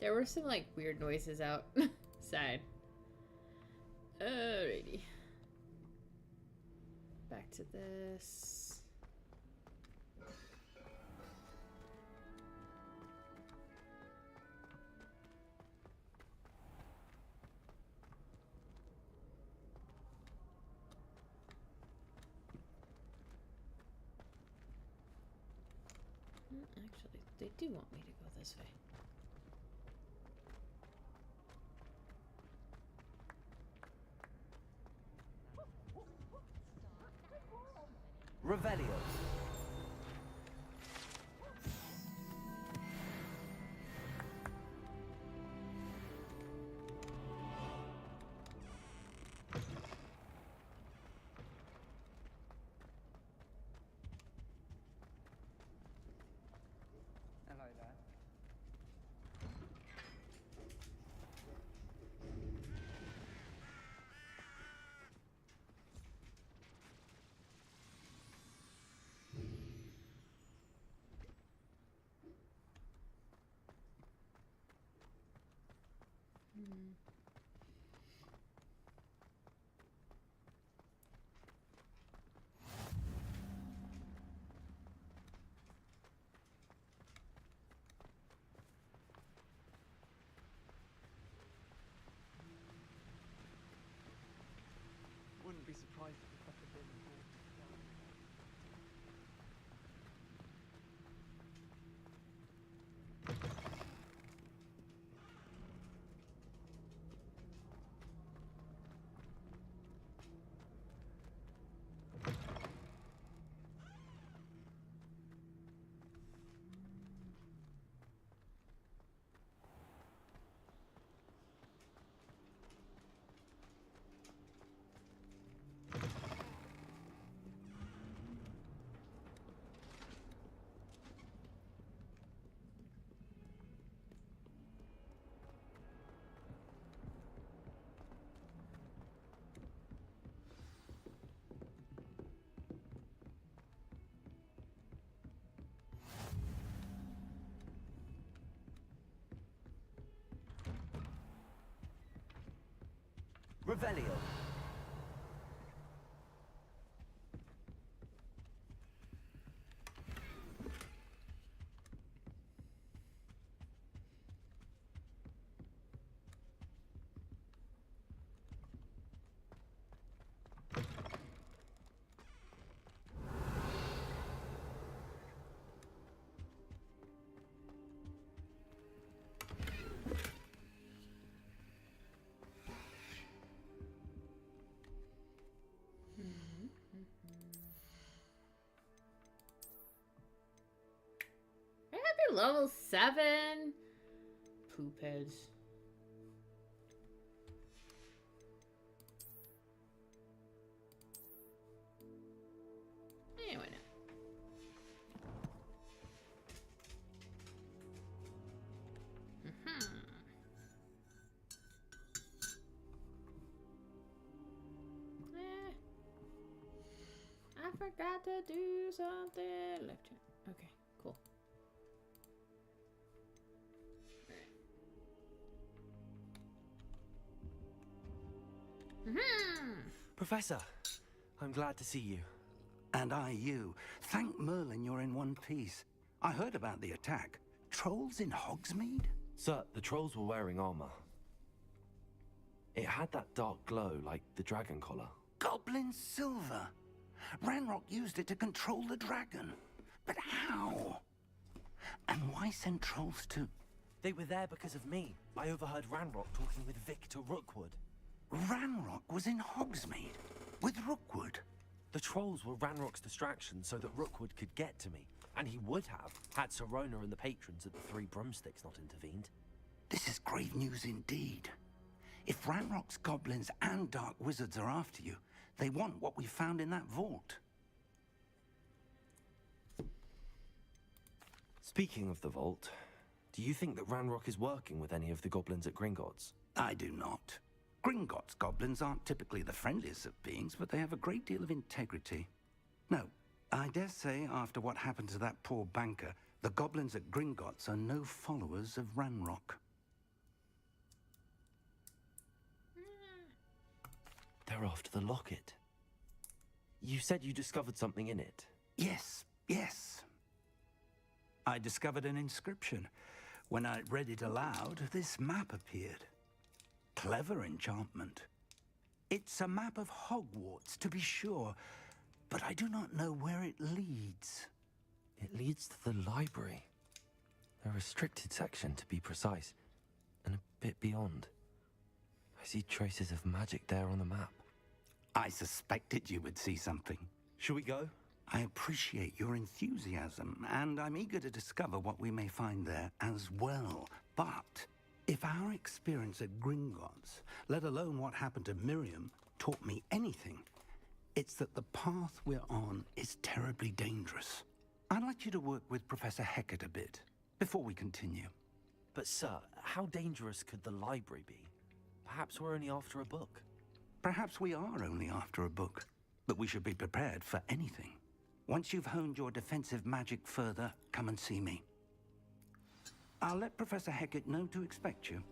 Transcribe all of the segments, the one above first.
There were some like weird noises outside. Alrighty. Back to this. Actually, they do want me to go this way. Revelio. Hello there. Wouldn't be surprised if the fucker did. Revelio. I have be level 7. Poop heads. Anyway, no. I forgot to do something. Left turn. Okay, cool. Professor, I'm glad to see you. And I you. Thank Merlin you're in one piece. I heard about the attack. Trolls in Hogsmeade? Sir, the trolls were wearing armor. It had that dark glow like the dragon collar. Goblin silver. Ranrock used it to control the dragon. But how? And why send trolls to... They were there because of me. I overheard Ranrock talking with Victor Rookwood. Ranrock was in Hogsmeade with Rookwood. The trolls were Ranrock's distraction so that Rookwood could get to me. And he would have, had Sirona and the patrons at the Three Broomsticks not intervened. This is grave news indeed. If Ranrock's goblins and dark wizards are after you, they want what we found in that vault. Speaking of the vault, do you think that Ranrock is working with any of the goblins at Gringotts? I do not. Gringotts goblins aren't typically the friendliest of beings, but they have a great deal of integrity. No, I dare say after what happened to that poor banker, the goblins at Gringotts are no followers of Ranrock. after the locket. You said you discovered something in it. Yes, yes. I discovered an inscription. When I read it aloud, this map appeared. Clever enchantment. It's a map of Hogwarts, to be sure, but I do not know where it leads. It leads to the library. A restricted section, to be precise, and a bit beyond. I see traces of magic there on the map. I suspected you would see something. Shall we go? I appreciate your enthusiasm, and I'm eager to discover what we may find there as well. But if our experience at Gringotts, let alone what happened to Miriam, taught me anything, it's that the path we're on is terribly dangerous. I'd like you to work with Professor Hecat a bit before we continue. But sir, how dangerous could the library be? Perhaps we're only after a book. Perhaps we are only after a book, but we should be prepared for anything. Once you've honed your defensive magic further, come and see me. I'll let Professor Hecat know to expect you.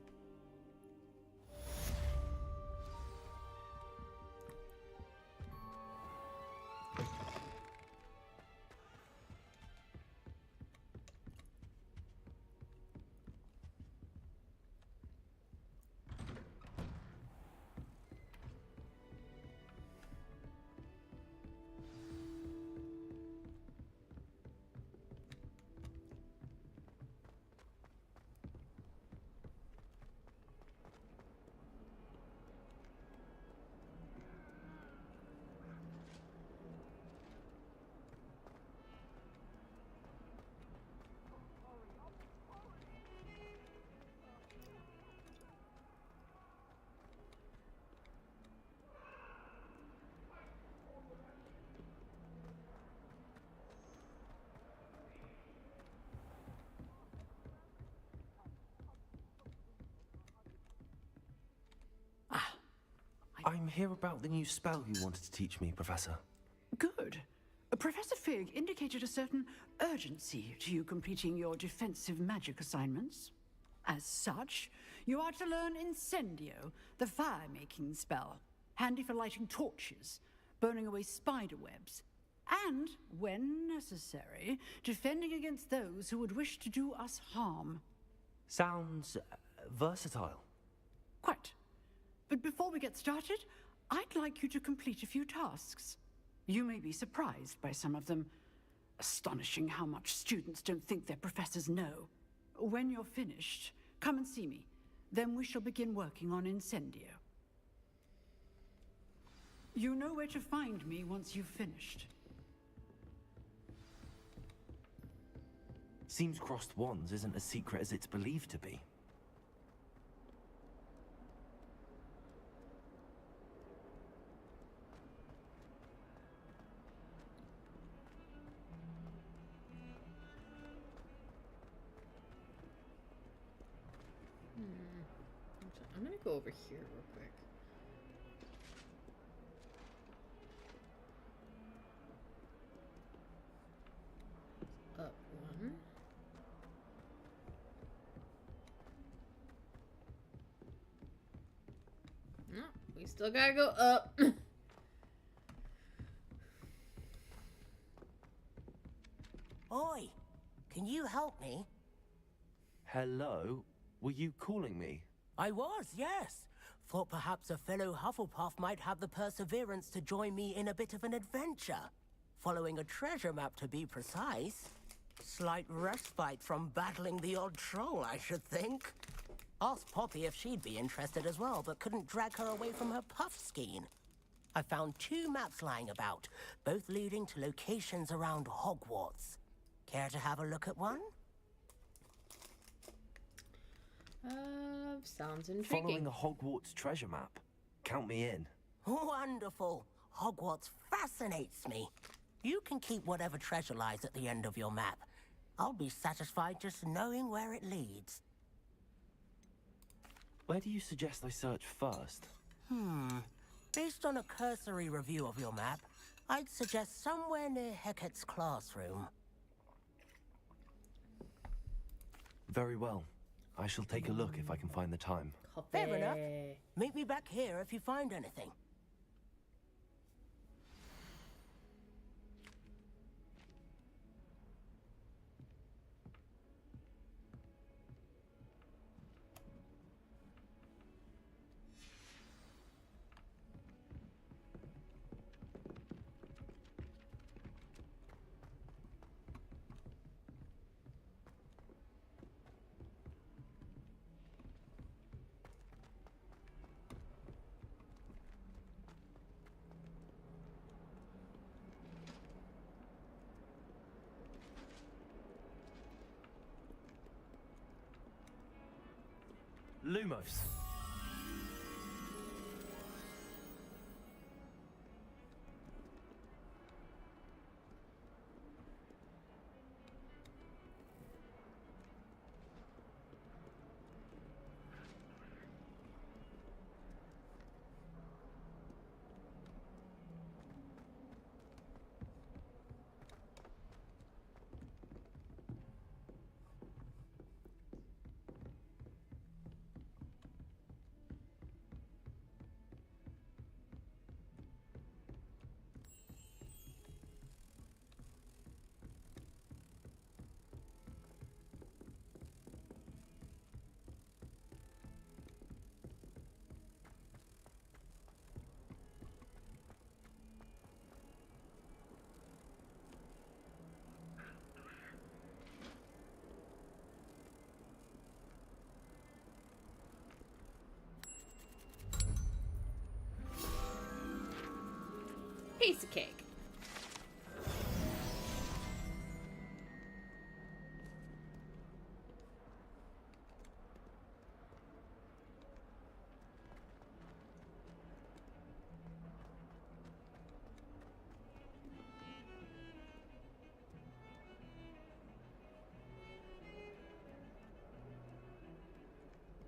I'm here about the new spell you wanted to teach me, Professor. Good. Professor Fig indicated a certain urgency to you completing your defensive magic assignments. As such, you are to learn Incendio, the fire-making spell, handy for lighting torches, burning away spider webs, and, when necessary, defending against those who would wish to do us harm. Sounds versatile. Quite. But before we get started, I'd like you to complete a few tasks. You may be surprised by some of them. Astonishing how much students don't think their professors know. When you're finished, come and see me. Then we shall begin working on Incendio. You know where to find me once you've finished. Seems crossed wands isn't as secret as it's believed to be. I'm gonna go over here real quick. Up one. No, we still gotta go up. Oi, can you help me? Hello? Were you calling me? I was, yes. Thought perhaps a fellow Hufflepuff might have the perseverance to join me in a bit of an adventure. Following a treasure map, to be precise. Slight respite from battling the odd troll, I should think. Asked Poppy if she'd be interested as well, but couldn't drag her away from her puff skein. I found 2 maps lying about, both leading to locations around Hogwarts. Care to have a look at one? Sounds intriguing. Following a Hogwarts treasure map. Count me in. Wonderful. Hogwarts fascinates me. You can keep whatever treasure lies at the end of your map. I'll be satisfied just knowing where it leads. Where do you suggest I search first? Based on a cursory review of your map, I'd suggest somewhere near Hecat's classroom. Very well. I shall take a look if I can find the time. Fair enough. Meet me back here if you find anything. Lumos. Piece of cake.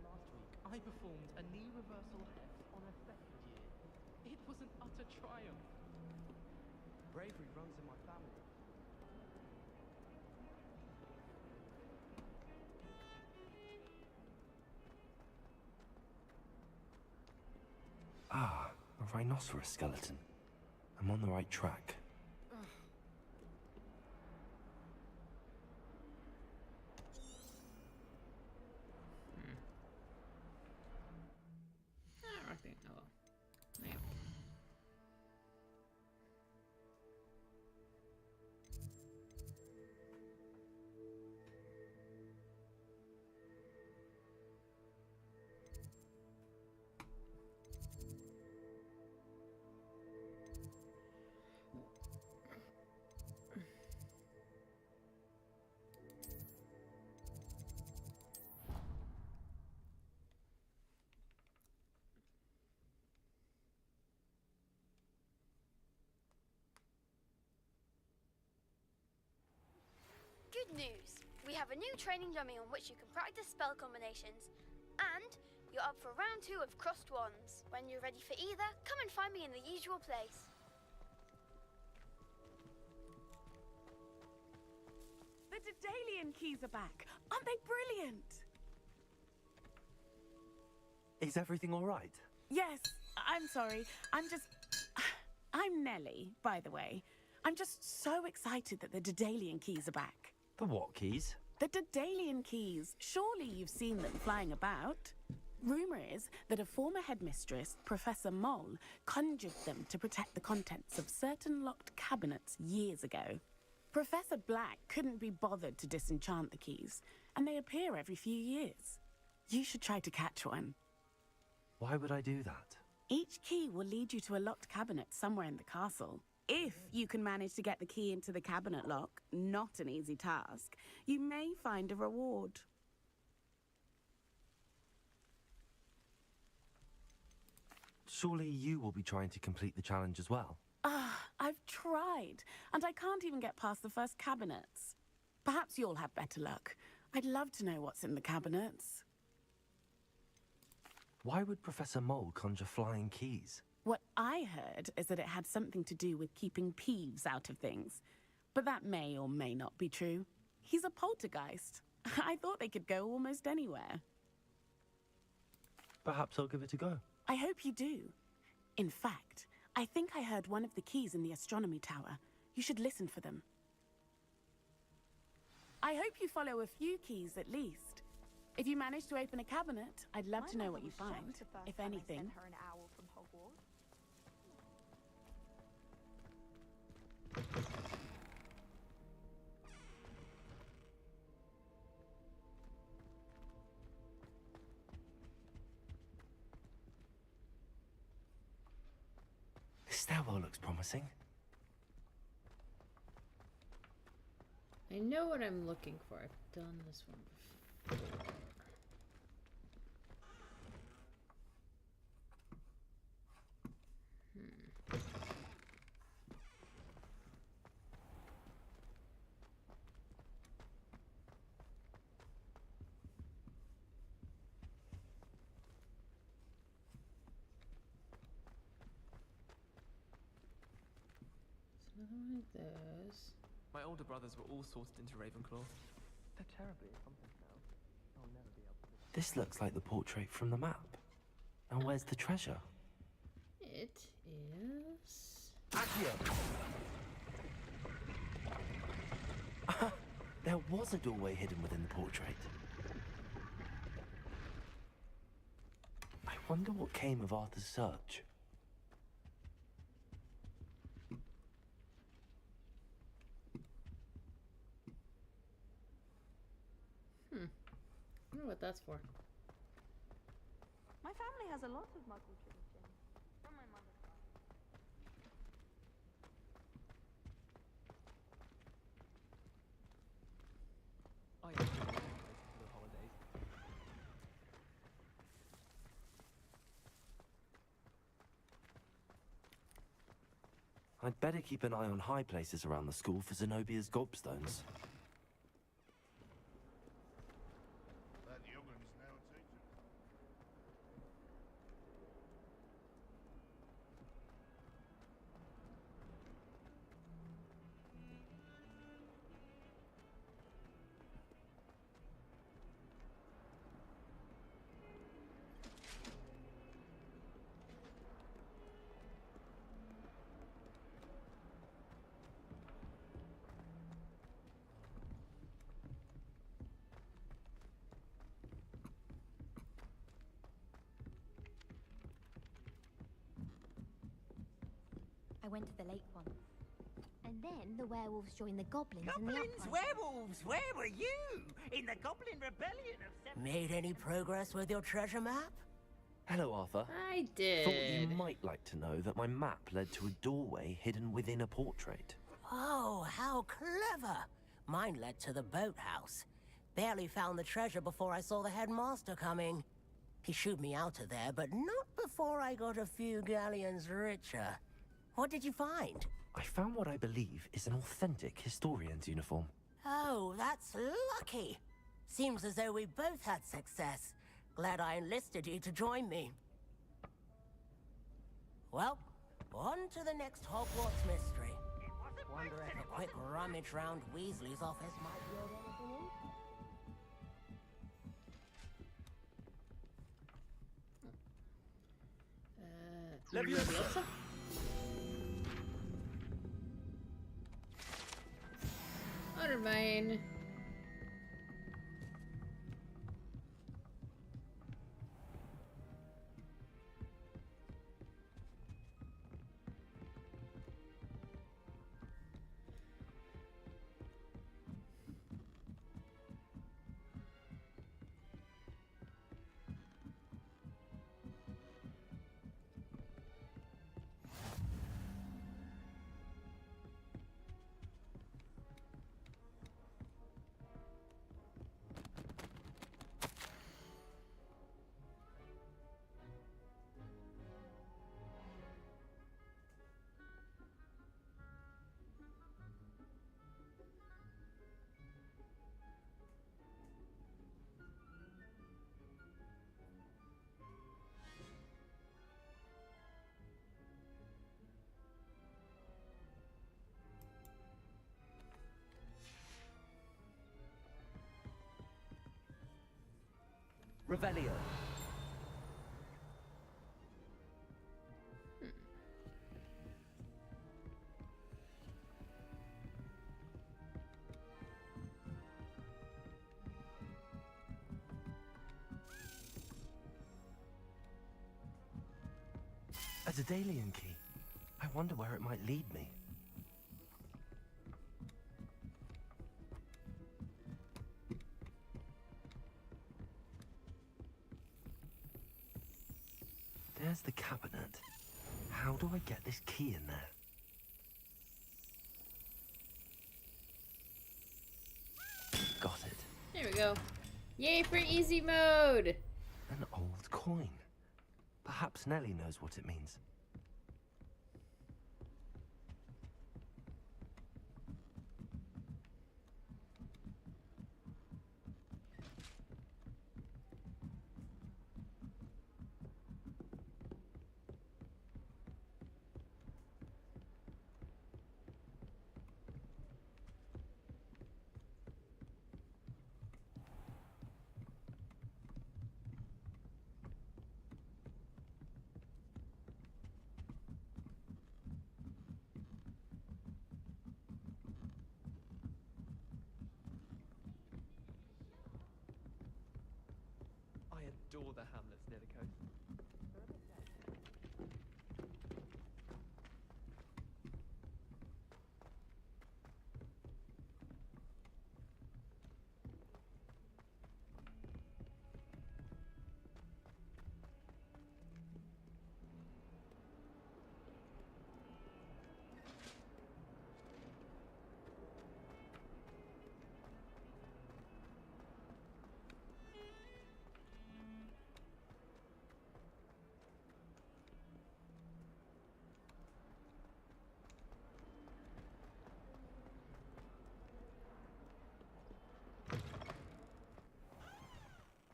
Last week, I performed a knee reversal heft on a second year. It was an utter triumph. Bravery runs in my family. Ah, a rhinoceros skeleton. I'm on the right track. I think. Oh, yeah. Good news! We have a new training dummy on which you can practice spell combinations. And you're up for round 2 of Crossed Wands. When you're ready for either, come and find me in the usual place. The Daedalian keys are back. Aren't they brilliant? Is everything all right? Yes, I'm sorry. I'm Nellie, by the way. I'm just so excited that the Daedalian keys are back. The what keys? The Daedalian keys. Surely you've seen them flying about. Rumour is that a former headmistress, Professor Mole, conjured them to protect the contents of certain locked cabinets years ago. Professor Black couldn't be bothered to disenchant the keys, and they appear every few years. You should try to catch one. Why would I do that? Each key will lead you to a locked cabinet somewhere in the castle. If you can manage to get the key into the cabinet lock, not an easy task, you may find a reward. Surely you will be trying to complete the challenge as well. I've tried, and I can't even get past the first cabinets. Perhaps you'll have better luck. I'd love to know what's in the cabinets. Why would Professor Mole conjure flying keys? What I heard is that it had something to do with keeping Peeves out of things. But that may or may not be true. He's a poltergeist. I thought they could go almost anywhere. Perhaps I'll give it a go. I hope you do. In fact, I think I heard one of the keys in the astronomy tower. You should listen for them. I hope you follow a few keys at least. If you manage to open a cabinet, I'd love to know what you find, if anything. Her an owl from Hogwarts. This stairwell looks promising. I know what I'm looking for. I've done this one before. Nothing like this. My older brothers were all sorted into Ravenclaw. They're terribly accomplished now. I'll never be able to. This looks like the portrait from the map. And where's the treasure? It is. There was a doorway hidden within the portrait. I wonder what came of Arthur's search. I wonder what that's for. My family has a lot of Muggle traditions. From my mother's side. I am for the holidays. I'd better keep an eye on high places around the school for Zenobia's gobstones. That young'un is now a teacher. I went to the lake once. And then the werewolves joined the goblins in the Goblins, uprising. werewolves, where were you? In the Goblin Rebellion of Made any progress with your treasure map? Hello, Arthur. I Thought you did. might like to know that my map led to a doorway hidden within a portrait. Oh, how clever! Mine led to the boathouse. Barely found the treasure before I saw the headmaster coming. He shooed me out of there, but not before I got a few galleons richer. What did you find? I found what I believe is an authentic historian's uniform. Oh, that's lucky. Seems as though we both had success. Glad I enlisted you to join me. Well, on to the next Hogwarts mystery. Wonder if a quick rummage round Weasley's office might yield anything Leviosa? Ottermine. Revelio. A Daedalian key. I wonder where it might lead me. There's the cabinet. How do I get this key in there? Got it. There we go. Yay for easy mode! An old coin. Perhaps Nellie knows what it means. adore the hamlets near the coast. They're a bit dead.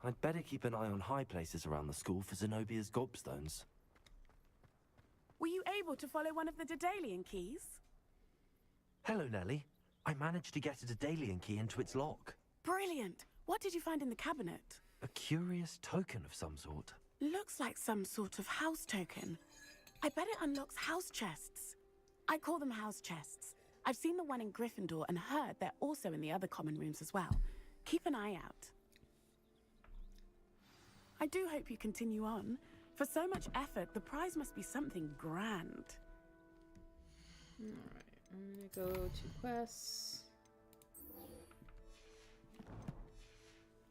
I'd better keep an eye on high places around the school for Zenobia's gobstones. Were you able to follow one of the Daedalian keys? Hello, Nellie. I managed to get a Daedalian key into its lock. Brilliant! What did you find in the cabinet? A curious token of some sort. Looks like some sort of house token. I bet it unlocks house chests. I call them house chests. I've seen the one in Gryffindor and heard they're also in the other common rooms as well. Keep an eye out. I do hope you continue on. For so much effort, the prize must be something grand. Alright, I'm gonna go to quests.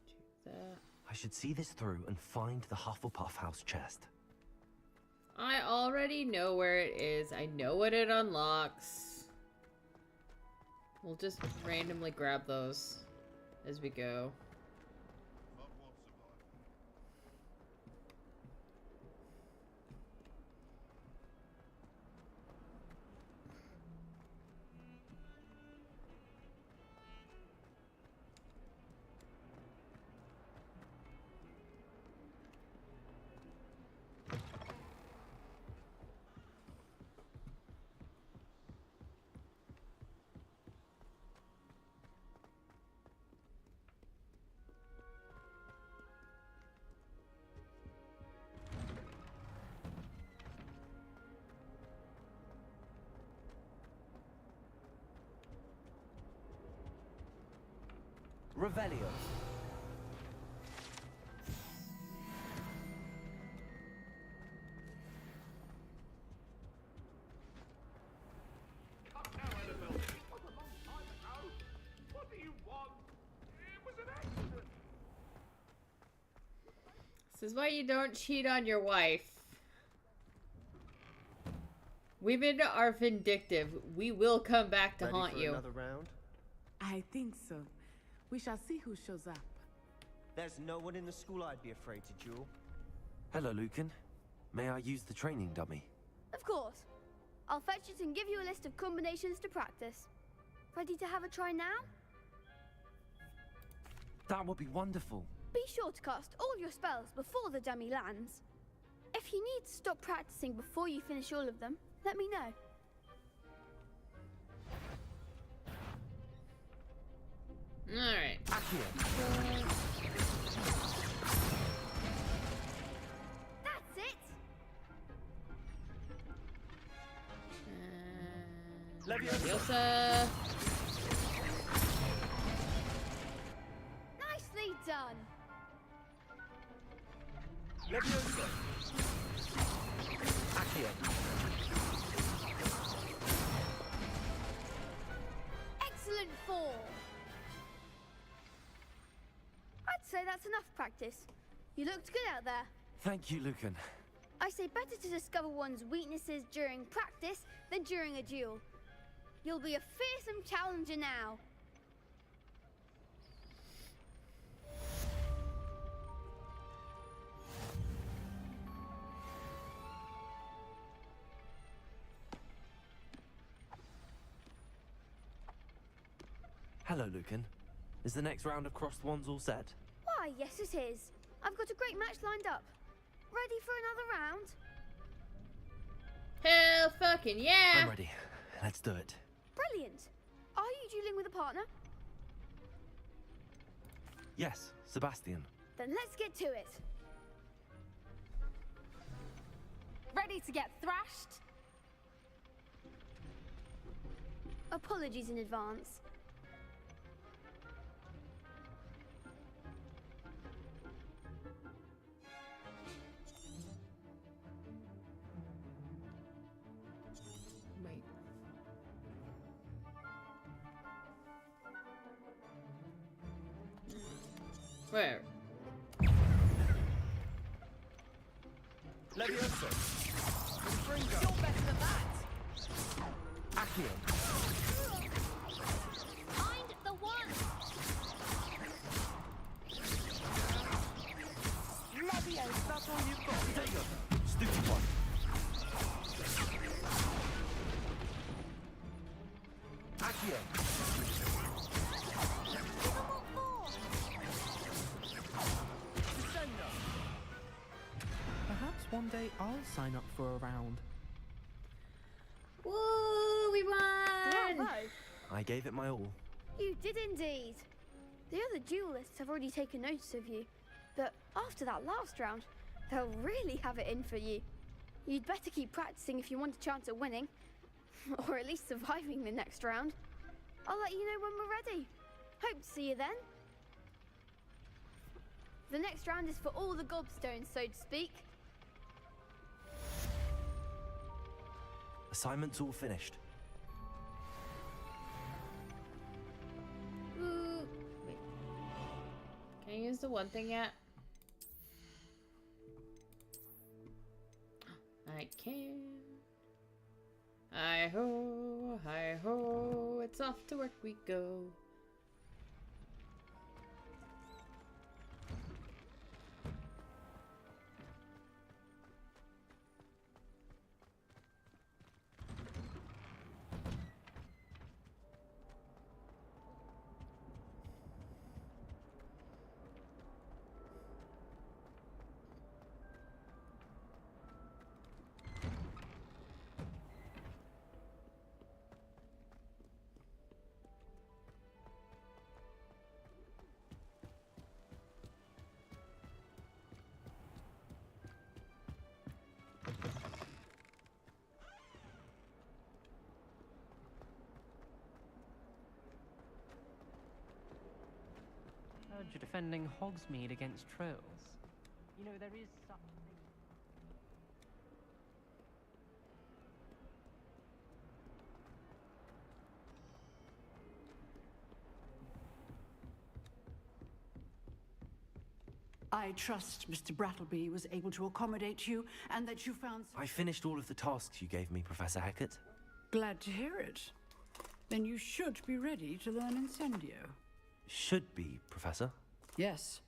Do that. I should see this through and find the Hufflepuff house chest. I already know where it is. I know what it unlocks. We'll just randomly grab those as we go. Revelio. This is why you don't cheat on your wife. Women are vindictive. We will come back to haunt you. Another round? I think so. We shall see who shows up. There's no one in the school I'd be afraid to duel. Hello, Lucan. May I use the training dummy? Of course. I'll fetch it and give you a list of combinations to practice. Ready to have a try now? That would be wonderful. Be sure to cast all your spells before the dummy lands. If you need to stop practicing before you finish all of them, let me know. Alright. That's it! Leviosa! Nicely done! Leviosa! Accio! Excellent form! I'd say that's enough practice. You looked good out there. Thank you, Lucan. I say better to discover one's weaknesses during practice than during a duel. You'll be a fearsome challenger now. Hello, Lucan. Is the next round of Crossed Wands all set? Why, yes it is. I've got a great match lined up. Ready for another round? Hell fucking yeah! I'm ready. Let's do it. Brilliant. Are you dueling with a partner? Yes, Sebastian. Then let's get to it. Ready to get thrashed? Apologies in advance. Where? Levioso. Confringo. You're better than that! Accio. Find the one! Leviosa! That's all you've got. Stego. Stupid one. Accio. Perhaps one day I'll sign up for a round. Woo! We won! Bravo! I gave it my all. You did indeed. The other duelists have already taken notice of you, but after that last round, they'll really have it in for you. You'd better keep practicing if you want a chance at winning, or at least surviving the next round. I'll let you know when we're ready. Hope to see you then. The next round is for all the gobstones, so to speak. Assignment's all finished. Ooh. Wait. Can I use the one thing yet? I can. Hi ho, it's off to work we go. Heard you're defending Hogsmeade against trolls. You know, there is such a thing. I trust Mr. Brattleby was able to accommodate you and that you found... I finished all of the tasks you gave me, Professor Hecat. Glad to hear it. Then you should be ready to learn Incendio. Should be, Professor. Yes.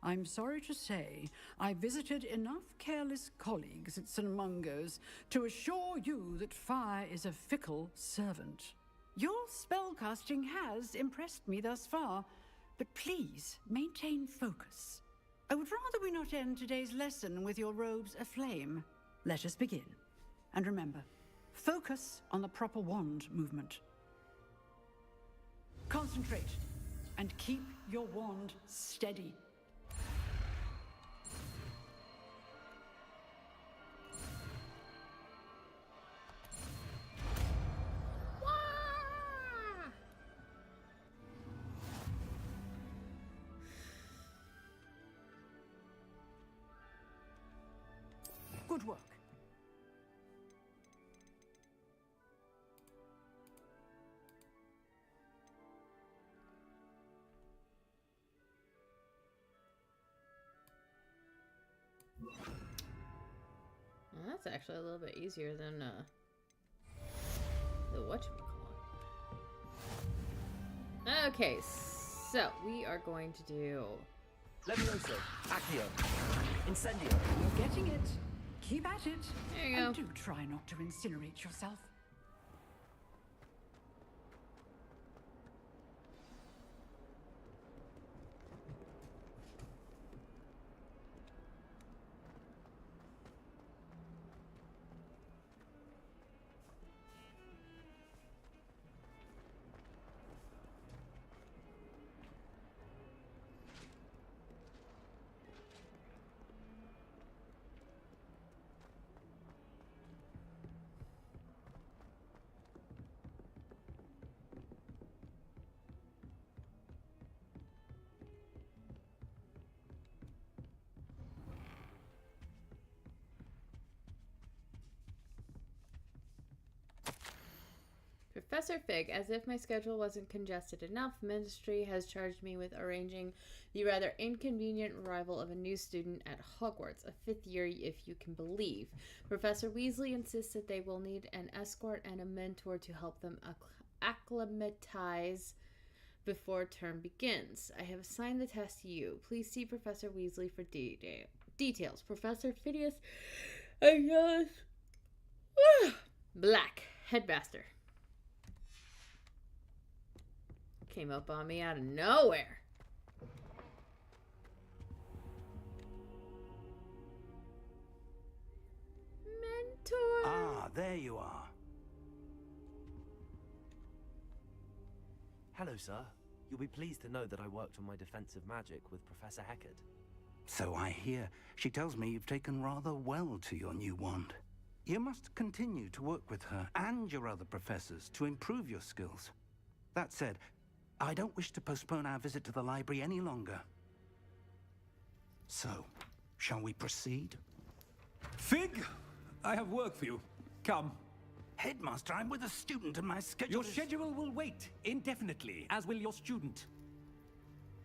I'm sorry to say, I visited enough careless colleagues at St. Mungo's to assure you that fire is a fickle servant. Your spellcasting has impressed me thus far, but please maintain focus. I would rather we not end today's lesson with your robes aflame. Let us begin. And remember, focus on the proper wand movement. Concentrate, and keep your wand steady. Good work. Well, that's actually a little bit easier than the whatchamacallit. Okay, so we are going to do Levioso. Accio. Incendio. You're getting it. Keep at it. There you go. And do try not to incinerate yourself. Professor Fig, as if my schedule wasn't congested enough, Ministry has charged me with arranging the rather inconvenient arrival of a new student at Hogwarts, a 5th year if you can believe. Professor Weasley insists that they will need an escort and a mentor to help them acclimatize before term begins. I have assigned the test to you. Please see Professor Weasley for details. Professor Phineas Black, Headmaster. Came up on me out of nowhere. Mentor. Ah, there you are. Hello, sir. You'll be pleased to know that I worked on my defensive magic with Professor Heckard. So I hear. She tells me you've taken rather well to your new wand. You must continue to work with her and your other professors to improve your skills. That said, I don't wish to postpone our visit to the library any longer. So, shall we proceed? Fig, I have work for you. Come. Headmaster, I'm with a student and my schedule Your schedule will wait indefinitely, as will your student.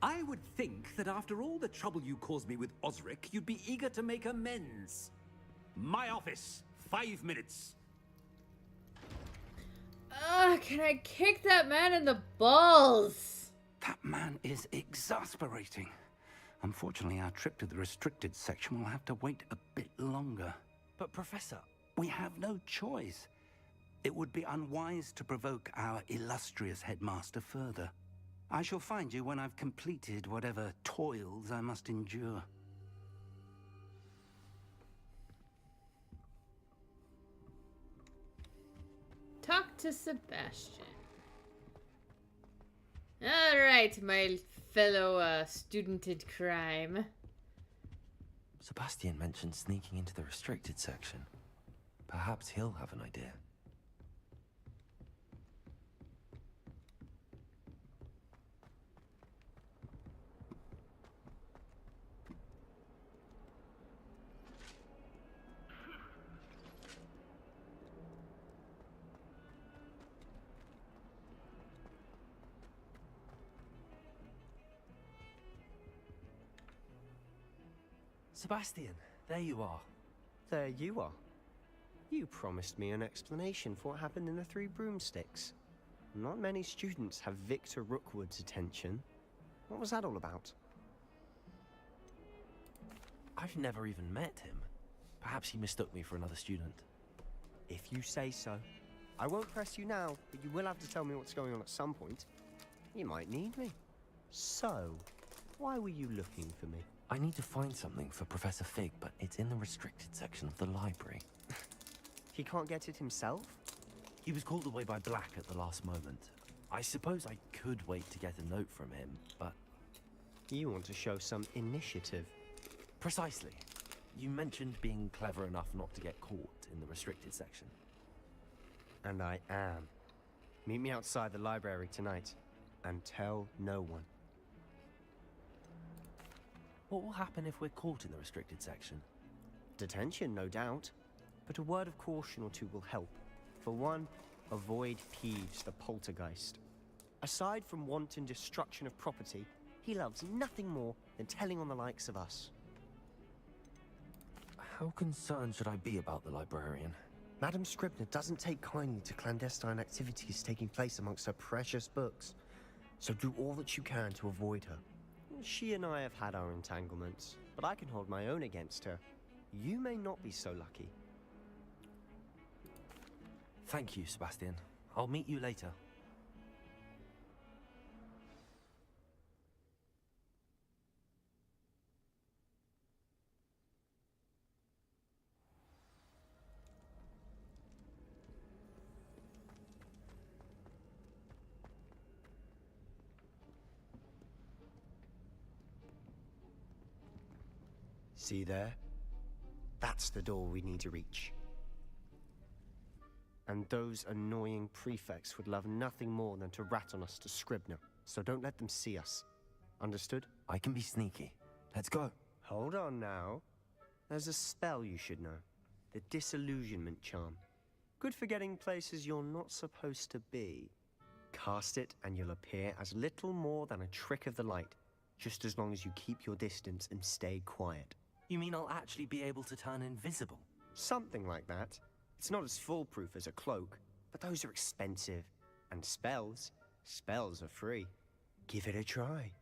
I would think that after all the trouble you caused me with Osric, you'd be eager to make amends. My office, 5 minutes. Can I kick that man in the balls? That man is exasperating. Unfortunately, our trip to the restricted section will have to wait a bit longer. But, Professor... We have no choice. It would be unwise to provoke our illustrious headmaster further. I shall find you when I've completed whatever toils I must endure. Talk to Sebastian. Alright, my fellow studented crime. Sebastian mentioned sneaking into the restricted section. Perhaps he'll have an idea. Sebastian, there you are. There you are. You promised me an explanation for what happened in the Three Broomsticks. Not many students have Victor Rookwood's attention. What was that all about? I've never even met him. Perhaps he mistook me for another student. If you say so. I won't press you now, but you will have to tell me what's going on at some point. You might need me. So, why were you looking for me? I need to find something for Professor Fig, but it's in the restricted section of the library. He can't get it himself? He was called away by Black at the last moment. I suppose I could wait to get a note from him, but... You want to show some initiative. Precisely. You mentioned being clever enough not to get caught in the restricted section. And I am. Meet me outside the library tonight, and tell no one. What will happen if we're caught in the restricted section? Detention, no doubt. But a word of caution or two will help. For one, avoid Peeves, the poltergeist. Aside from wanton destruction of property, he loves nothing more than telling on the likes of us. How concerned should I be about the librarian? Madame Scribner doesn't take kindly to clandestine activities taking place amongst her precious books. So do all that you can to avoid her. She and I have had our entanglements, but I can hold my own against her. You may not be so lucky. Thank you, Sebastian. I'll meet you later. See there? That's the door we need to reach. And those annoying prefects would love nothing more than to rat on us to Scribner, so don't let them see us. Understood? I can be sneaky. Let's go. Hold on now. There's a spell you should know. The Disillusionment Charm. Good for getting places you're not supposed to be. Cast it and you'll appear as little more than a trick of the light, just as long as you keep your distance and stay quiet. You mean I'll actually be able to turn invisible? Something like that. It's not as foolproof as a cloak, but those are expensive. And spells are free. Give it a try.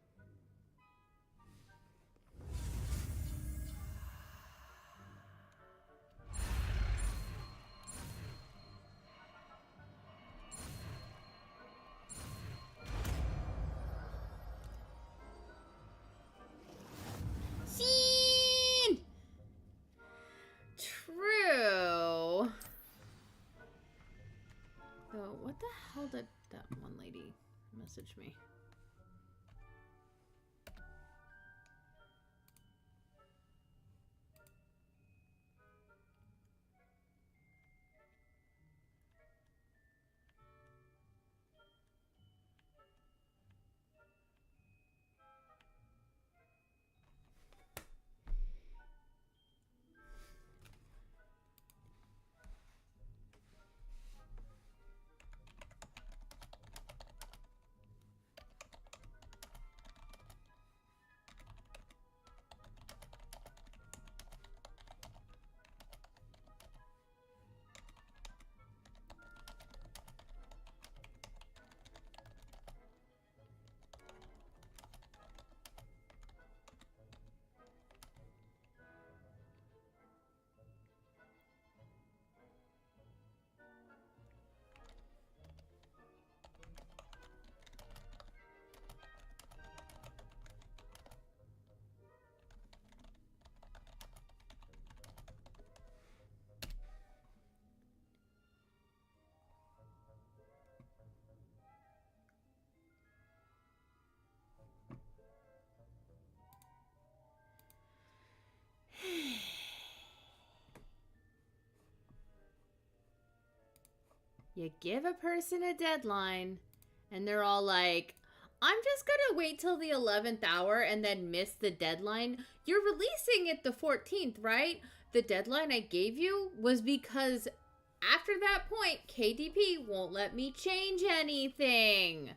Scene! True. Though, what the hell did that one lady message me? You give a person a deadline, and they're all like, I'm just gonna wait till the 11th hour and then miss the deadline. You're releasing it the 14th, right? The deadline I gave you was because after that point, KDP won't let me change anything.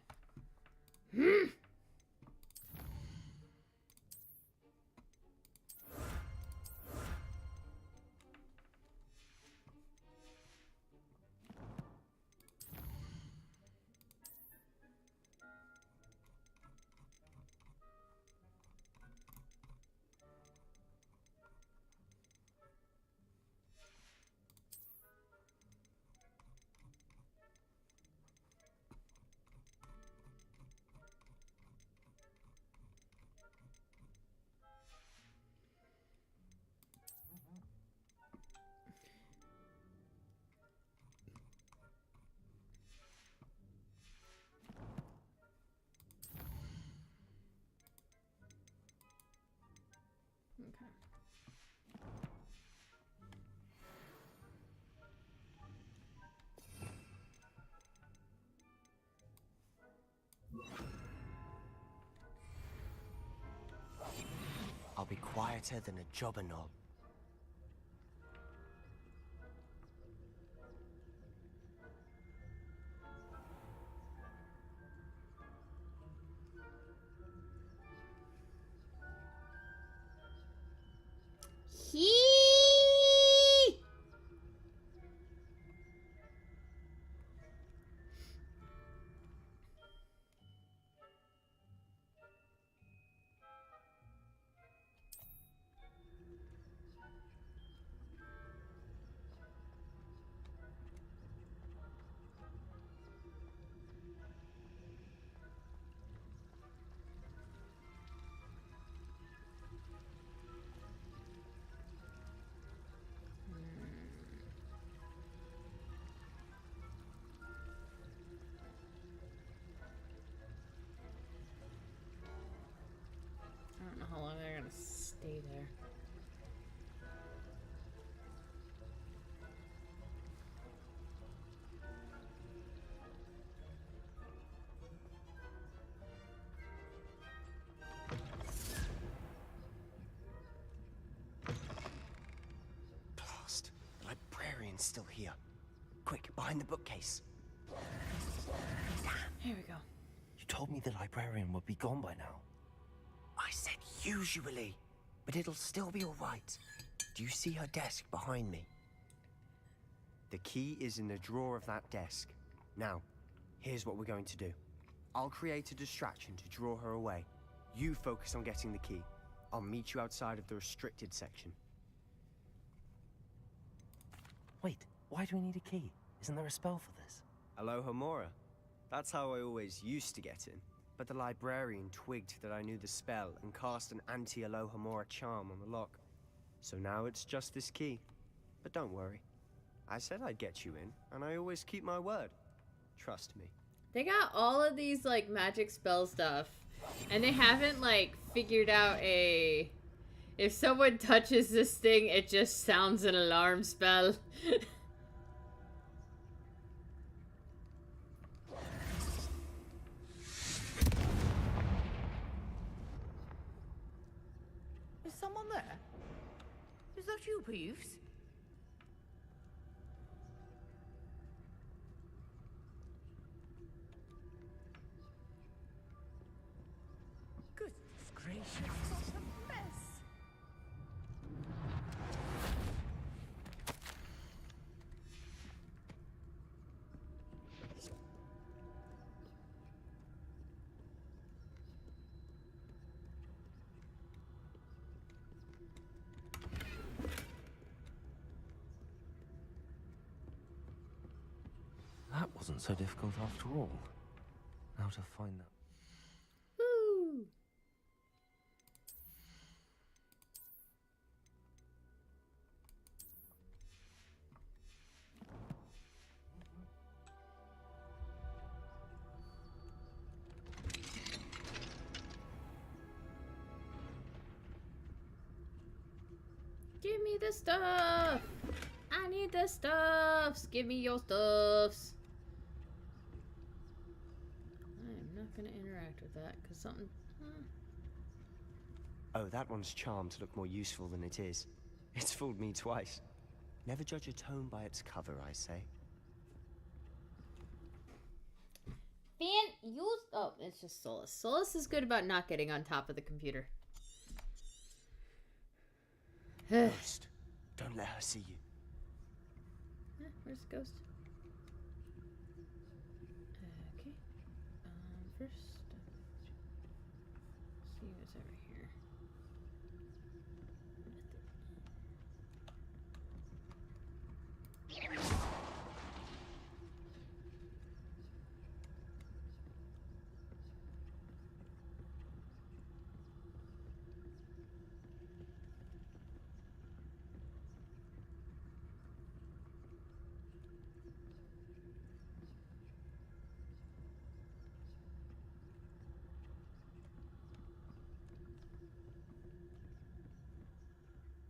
I'll be quieter than a jobberknoll. I don't know how long they're gonna stay there. Blast. The librarian's still here. Quick, behind the bookcase. Here we go. You told me the librarian would be gone by now. I said usually, but it'll still be all right. Do you see her desk behind me? The key is in the drawer of that desk. Now, here's what we're going to do. I'll create a distraction to draw her away. You focus on getting the key. I'll meet you outside of the restricted section. Wait, why do we need a key? Isn't there a spell for this? Alohomora. That's how I always used to get in. But the librarian twigged that I knew the spell and cast an anti-Alohomora charm on the lock. So now it's just this key. But don't worry. I said I'd get you in, and I always keep my word. Trust me. They got all of these, like, magic spell stuff. And they haven't, like, figured out a... If someone touches this thing, it just sounds an alarm spell. Is someone there? Is that you, Peeves? Goodness gracious, what a mess! That wasn't so difficult after all. How to find that? Woo! Give me the stuff! I need the stuffs! Give me your stuffs! I am not gonna interact with that, because something... Oh, that one's charmed to look more useful than it is. It's fooled me twice. Never judge a tome by its cover, I say. Fan, use... Oh, it's just Solus. Solus is good about not getting on top of the computer. Ghost, don't let her see you. Where's the ghost? Okay. First, see what's over here.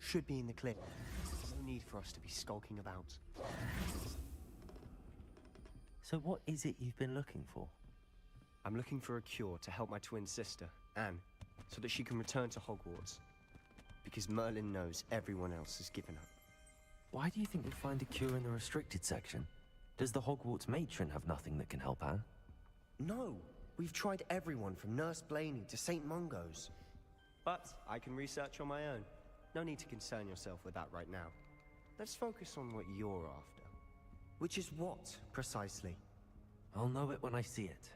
Should be in the clip. No need for us to be skulking about. So what is it you've been looking for? I'm looking for a cure to help my twin sister, Anne, so that she can return to Hogwarts. Because Merlin knows everyone else has given up. Why do you think we'll find a cure in the restricted section? Does the Hogwarts matron have nothing that can help Anne? No! We've tried everyone from Nurse Blaney to St. Mungo's. But I can research on my own. No need to concern yourself with that right now. Let's focus on what you're after. Which is what, precisely? I'll know it when I see it.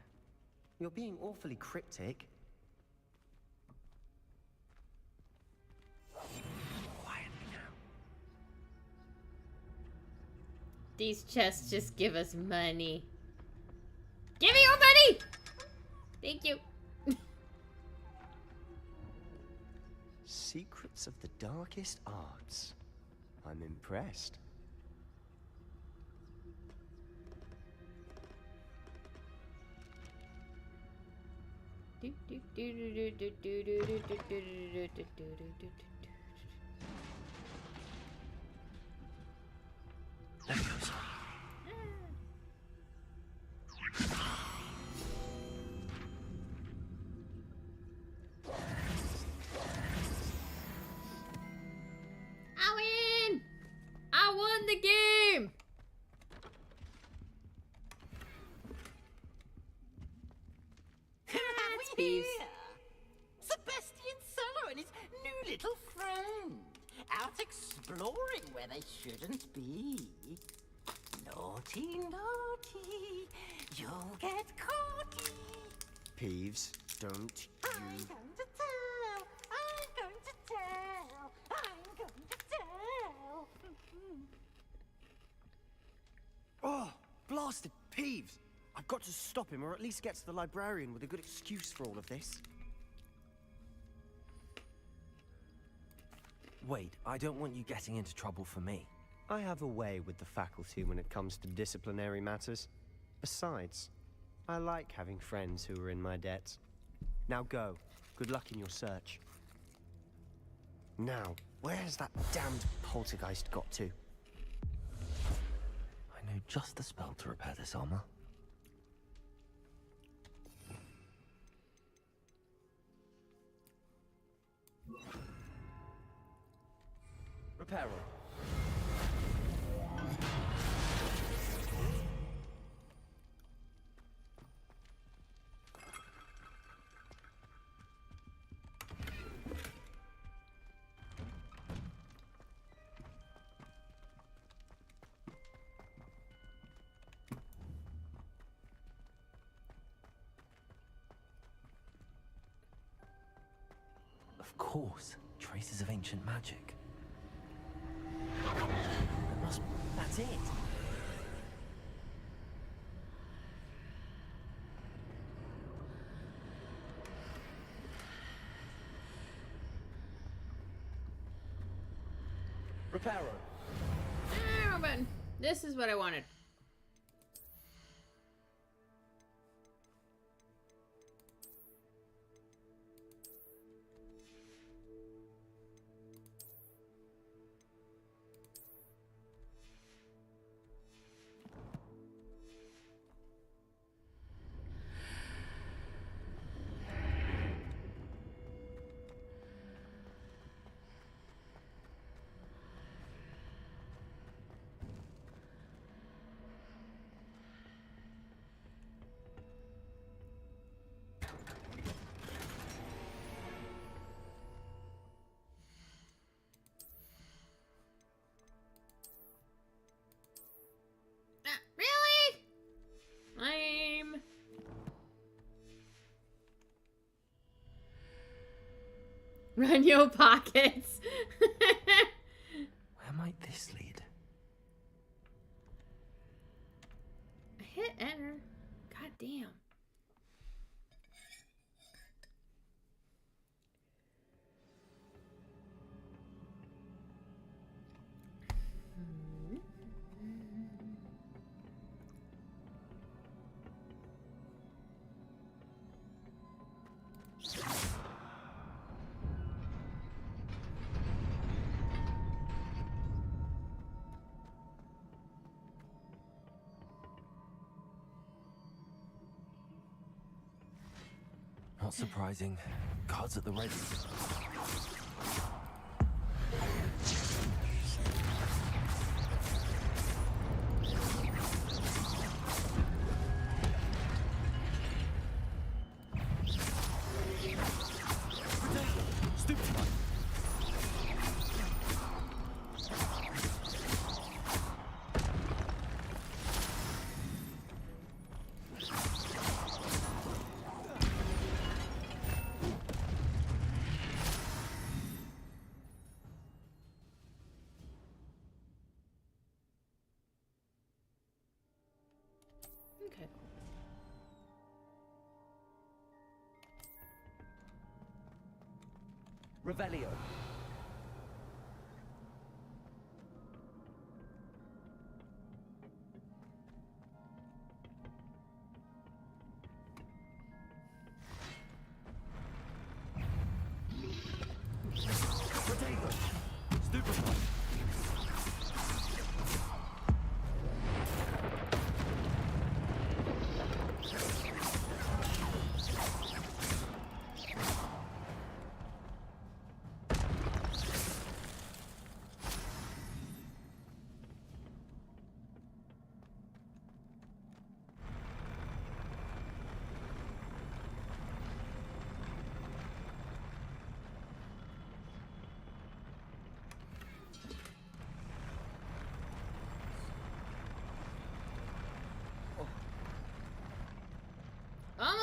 You're being awfully cryptic. Quietly now. These chests just give us money. Give me your money! Thank you. Secrets of the darkest arts. I'm impressed. I win! I won the game! out exploring where they shouldn't be. Naughty, naughty, you'll get caughty. Peeves, don't you... I'm going to tell, I'm going to tell, I'm going to tell. Oh, blasted Peeves! I've got to stop him, or at least get to the librarian with a good excuse for all of this. Wait, I don't want you getting into trouble for me. I have a way with the faculty when it comes to disciplinary matters. Besides, I like having friends who are in my debt. Now go. Good luck in your search. Now, where has that damned poltergeist got to? I know just the spell to repair this armor. Reparo. Of course, traces of ancient magic. That's it. Reparo. Robin, this is what I wanted. Really? Lame. Run your pockets. Where might this lead? I hit enter. God damn. Not surprising. Guards at the ready. Okay. Revelio. Stupefy.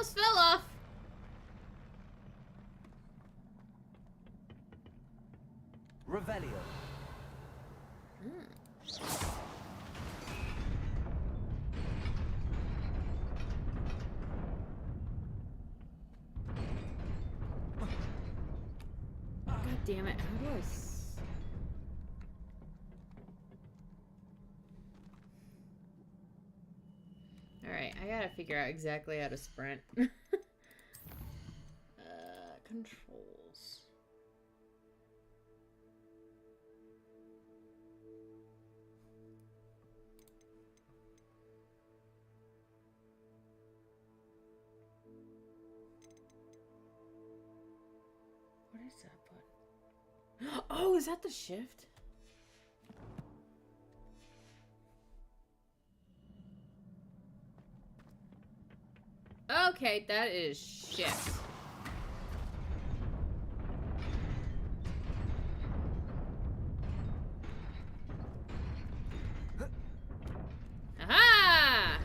almost fell off. Revelio. God damn it! How do I? All right, I gotta figure out exactly how to sprint. Controls. What is that button? Oh, is that the shift? Okay, that is shift. Aha!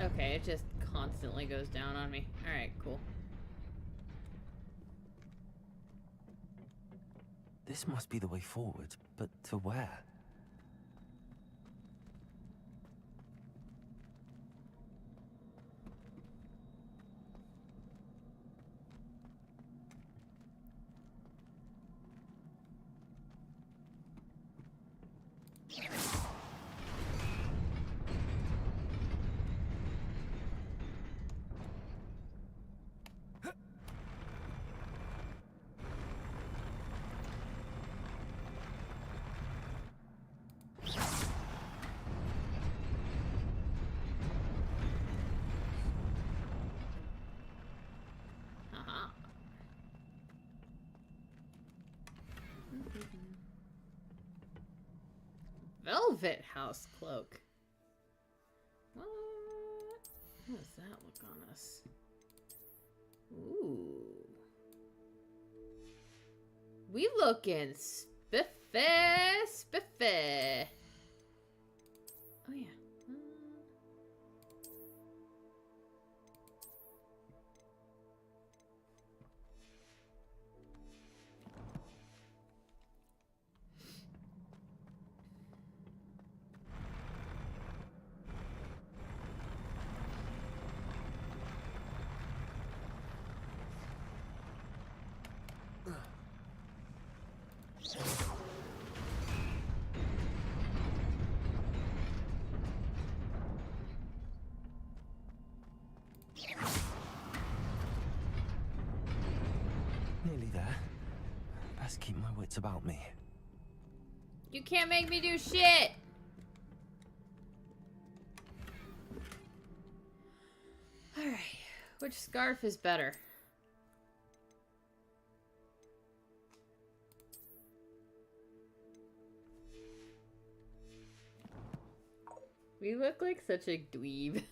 Okay, it just constantly goes down on me. Alright, cool. This must be the way forward, but to where? Velvet house cloak. What? How does that look on us? Ooh. We looking spiffy, spiffy. Oh yeah. Nearly there. Best keep my wits about me. You can't make me do shit! Alright. Which scarf is better? We look like such a dweeb.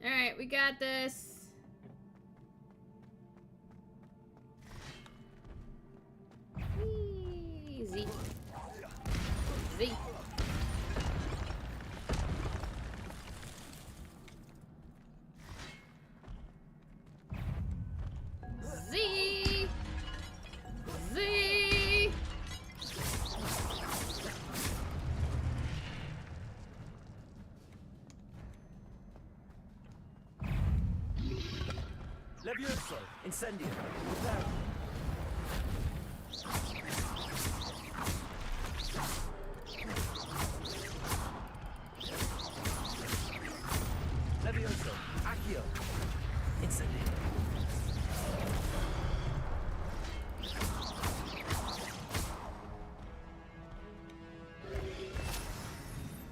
Alright, we got this. Easy. Z. Z. Z. Levioso. Incendio. Prepare. Levioso. Accio. Incendio.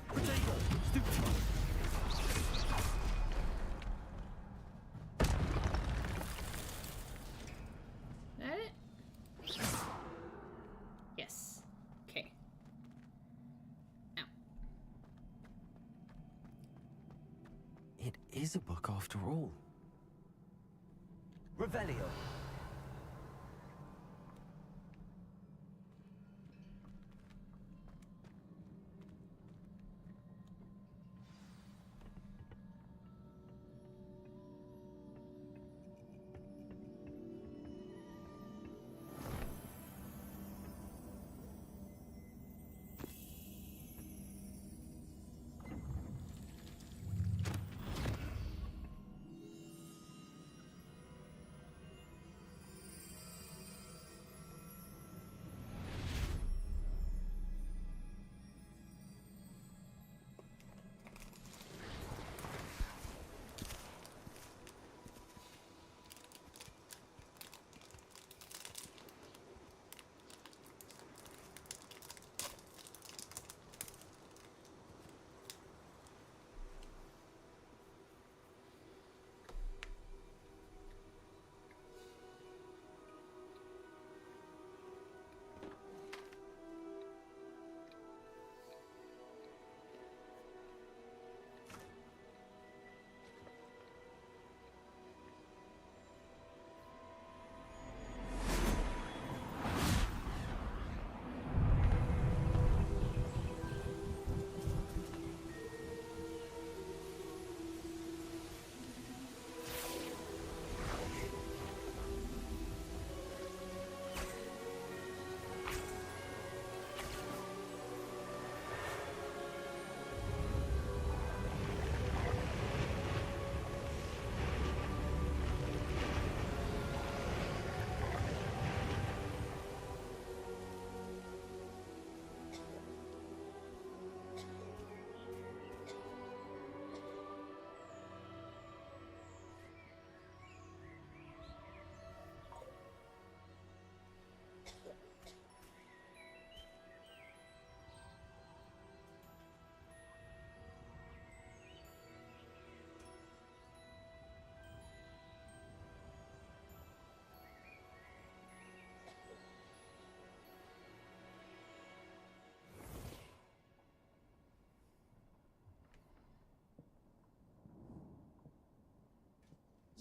Potato. Stupid. That it? Yes. Okay. Ow. It is a book after all. Revelio.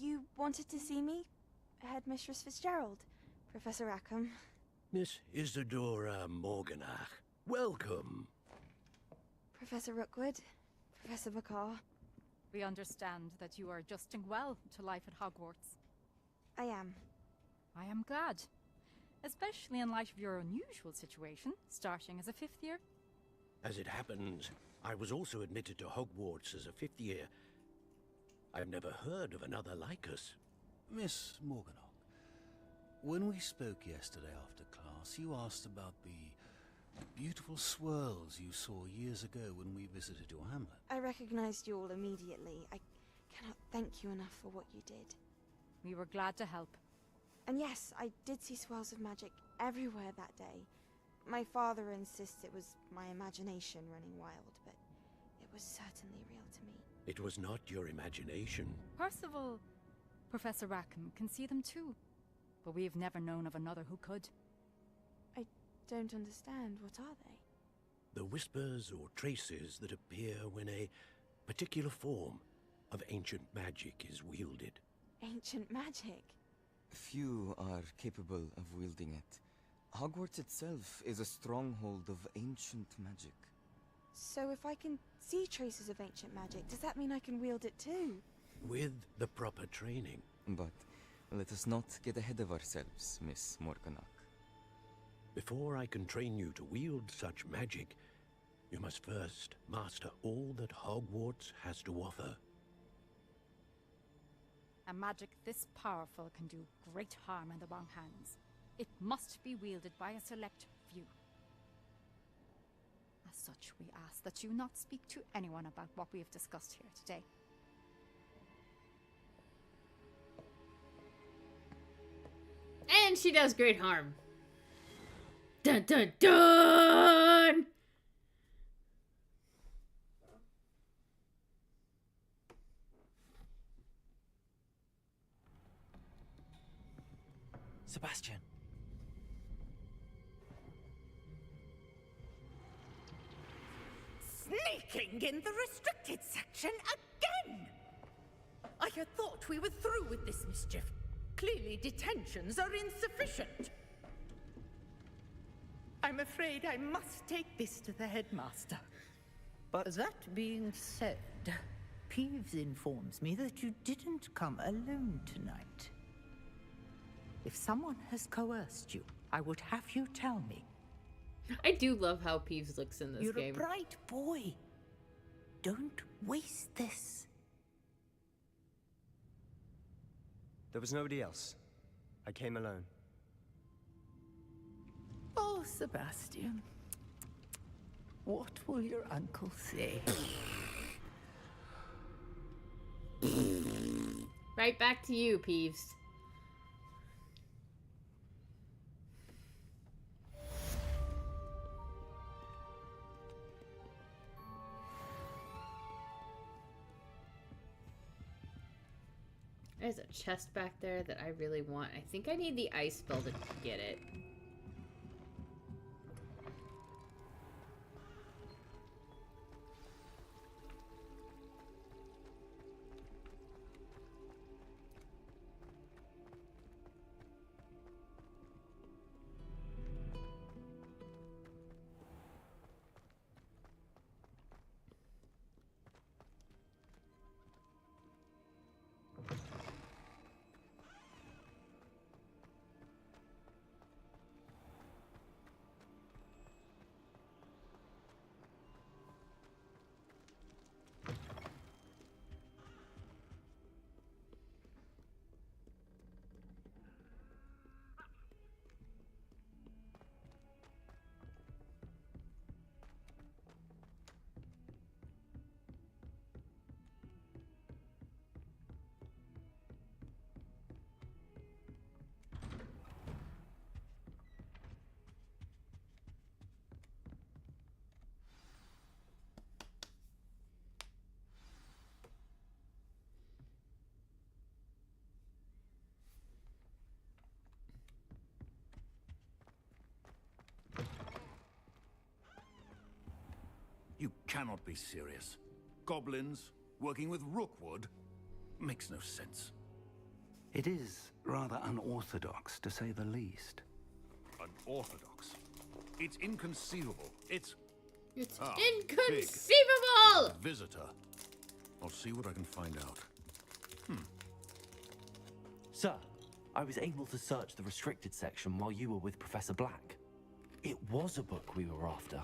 You wanted to see me? Headmistress Fitzgerald, Professor Rackham. Miss Isadora Morganach, welcome. Professor Rookwood, Professor McCaw. We understand that you are adjusting well to life at Hogwarts. I am. I am glad. Especially in light of your unusual situation, starting as a 5th year. As it happens, I was also admitted to Hogwarts as a 5th year. I've never heard of another like us. Miss Morganach, when we spoke yesterday after class, you asked about the beautiful swirls you saw years ago when we visited your hamlet. I recognized you all immediately. I cannot thank you enough for what you did. We were glad to help. And yes, I did see swirls of magic everywhere that day. My father insists it was my imagination running wild, but it was certainly real to me. It was not your imagination. Percival, Professor Rackham can see them too. But we have never known of another who could. I don't understand. What are they? The whispers or traces that appear when a particular form of ancient magic is wielded. Ancient magic? Few are capable of wielding it. Hogwarts itself is a stronghold of ancient magic. So if I can see traces of ancient magic, does that mean I can wield it too? With the proper training. But let us not get ahead of ourselves, Miss Morganach. Before I can train you to wield such magic, you must first master all that Hogwarts has to offer. A magic this powerful can do great harm in the wrong hands. It must be wielded by a select few. As such, we ask that you not speak to anyone about what we have discussed here today. And she does great harm. Dun dun dun! Sebastian. Sneaking in the restricted section again! I thought we were through with this mischief. Clearly detentions are insufficient. I'm afraid I must take this to the headmaster. But that being said, Peeves informs me that you didn't come alone tonight. If someone has coerced you, I would have you tell me. I do love how Peeves looks in this You're game. a bright boy. Don't waste this. There was nobody else. I came alone. Oh, Sebastian. What will your uncle say? Right back to you, Peeves. There's a chest back there that I really want. I think I need the ice spell to get it. You cannot be serious. Goblins working with Rookwood makes no sense. It is rather unorthodox, to say the least. Unorthodox? It's inconceivable. It's inconceivable! Big. Visitor. I'll see what I can find out. Sir, I was able to search the restricted section while you were with Professor Black. It was a book we were after.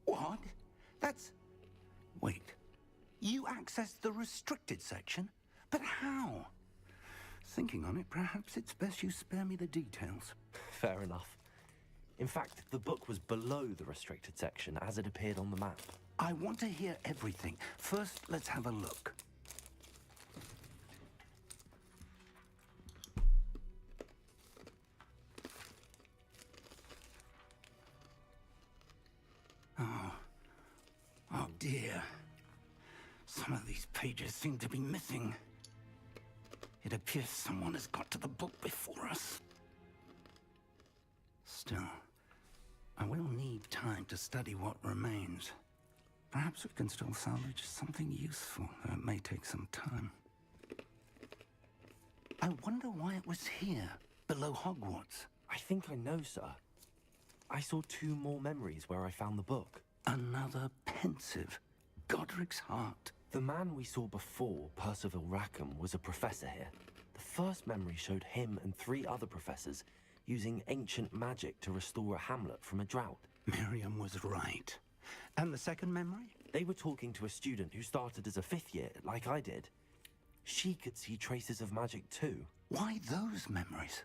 What? That's... Wait. You accessed the restricted section? But how? Thinking on it, perhaps it's best you spare me the details. Fair enough. In fact, the book was below the restricted section as it appeared on the map. I want to hear everything. First, let's have a look. Oh dear. Some of these pages seem to be missing. It appears someone has got to the book before us. Still, I will need time to study what remains. Perhaps we can still salvage something useful, though it may take some time. I wonder why it was here, below Hogwarts. I think I know, sir. I saw 2 more memories where I found the book. Another pensive. Godric's heart. The man we saw before, Percival Rackham, was a professor here. The first memory showed him and 3 other professors using ancient magic to restore a hamlet from a drought. Miriam was right. And the second memory? They were talking to a student who started as a 5th year, like I did. She could see traces of magic too. Why those memories?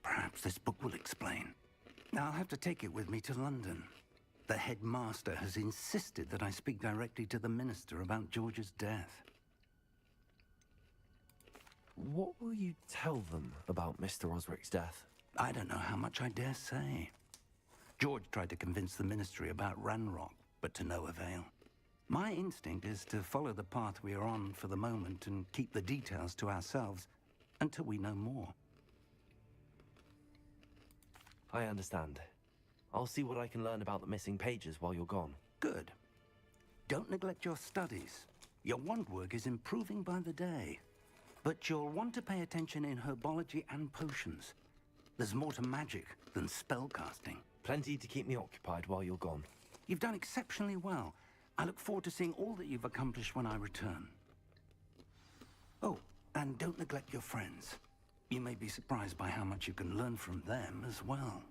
Perhaps this book will explain. I'll have to take it with me to London. The headmaster has insisted that I speak directly to the minister about George's death. What will you tell them about Mr. Osric's death? I don't know how much I dare say. George tried to convince the ministry about Ranrock, but to no avail. My instinct is to follow the path we are on for the moment and keep the details to ourselves until we know more. I understand. I'll see what I can learn about the missing pages while you're gone. Good. Don't neglect your studies. Your wand work is improving by the day. But you'll want to pay attention in herbology and potions. There's more to magic than spellcasting. Plenty to keep me occupied while you're gone. You've done exceptionally well. I look forward to seeing all that you've accomplished when I return. Oh, and don't neglect your friends. You may be surprised by how much you can learn from them as well.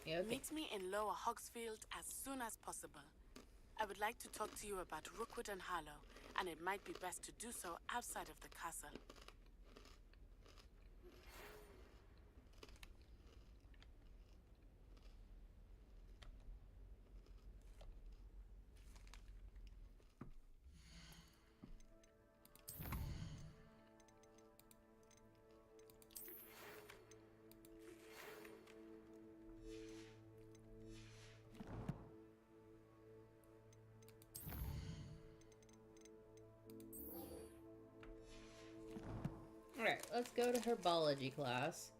Okay. Meet me in Lower Hogsfield as soon as possible. I would like to talk to you about Rookwood and Harlow, and it might be best to do so outside of the castle. Alright, let's go to herbology class.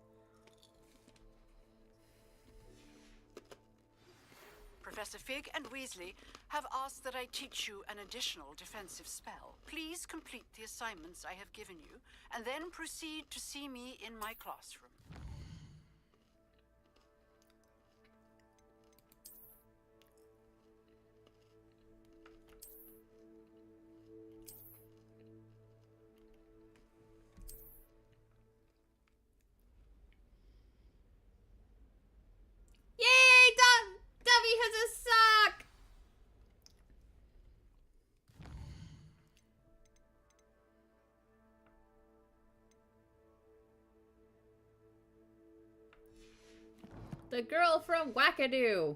Professor Fig and Weasley have asked that I teach you an additional defensive spell. Please complete the assignments I have given you, and then proceed to see me in my classroom. Dobby has a sock! The girl from Wackadoo!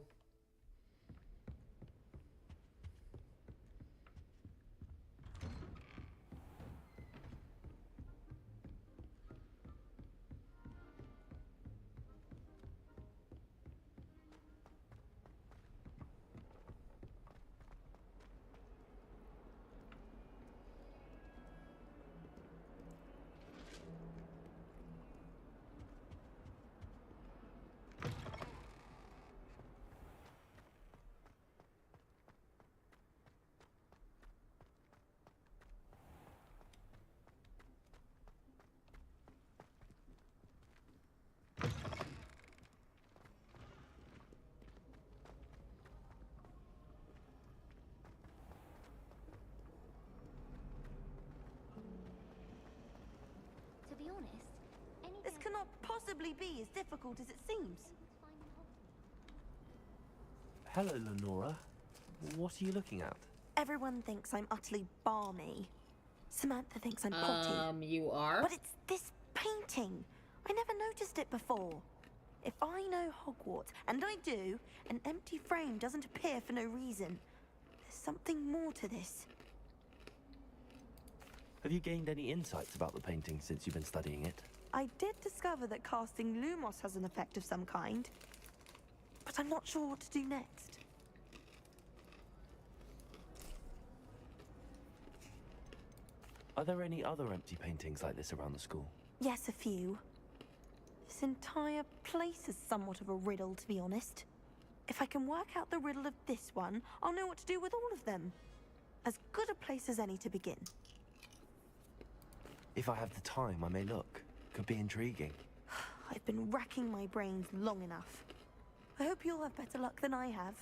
To be honest, This cannot possibly be as difficult as it seems. Hello, Lenora. What are you looking at? Everyone thinks I'm utterly balmy. Samantha thinks I'm potty. You are? But it's this painting. I never noticed it before. If I know Hogwarts, and I do, an empty frame doesn't appear for no reason. There's something more to this. Have you gained any insights about the painting since you've been studying it? I did discover that casting Lumos has an effect of some kind, but I'm not sure what to do next. Are there any other empty paintings like this around the school? Yes, a few. This entire place is somewhat of a riddle, to be honest. If I can work out the riddle of this one, I'll know what to do with all of them. As good a place as any to begin. If I have the time, I may look. Could be intriguing. I've been racking my brains long enough. I hope you'll have better luck than I have.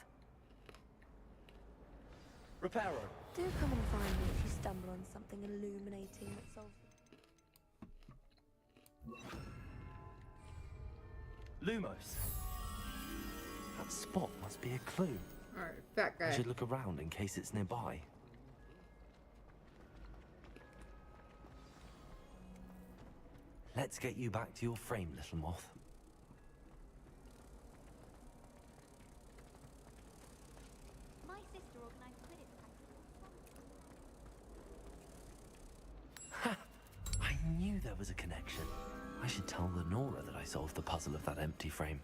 Reparo. Do come and find me if you stumble on something illuminating that solves... Lumos. That spot must be a clue. Alright, fat guy. I should look around in case it's nearby. Let's get you back to your frame, little moth. My sister organised Quidditch practice. I knew there was a connection. I should tell Lenora that I solved the puzzle of that empty frame.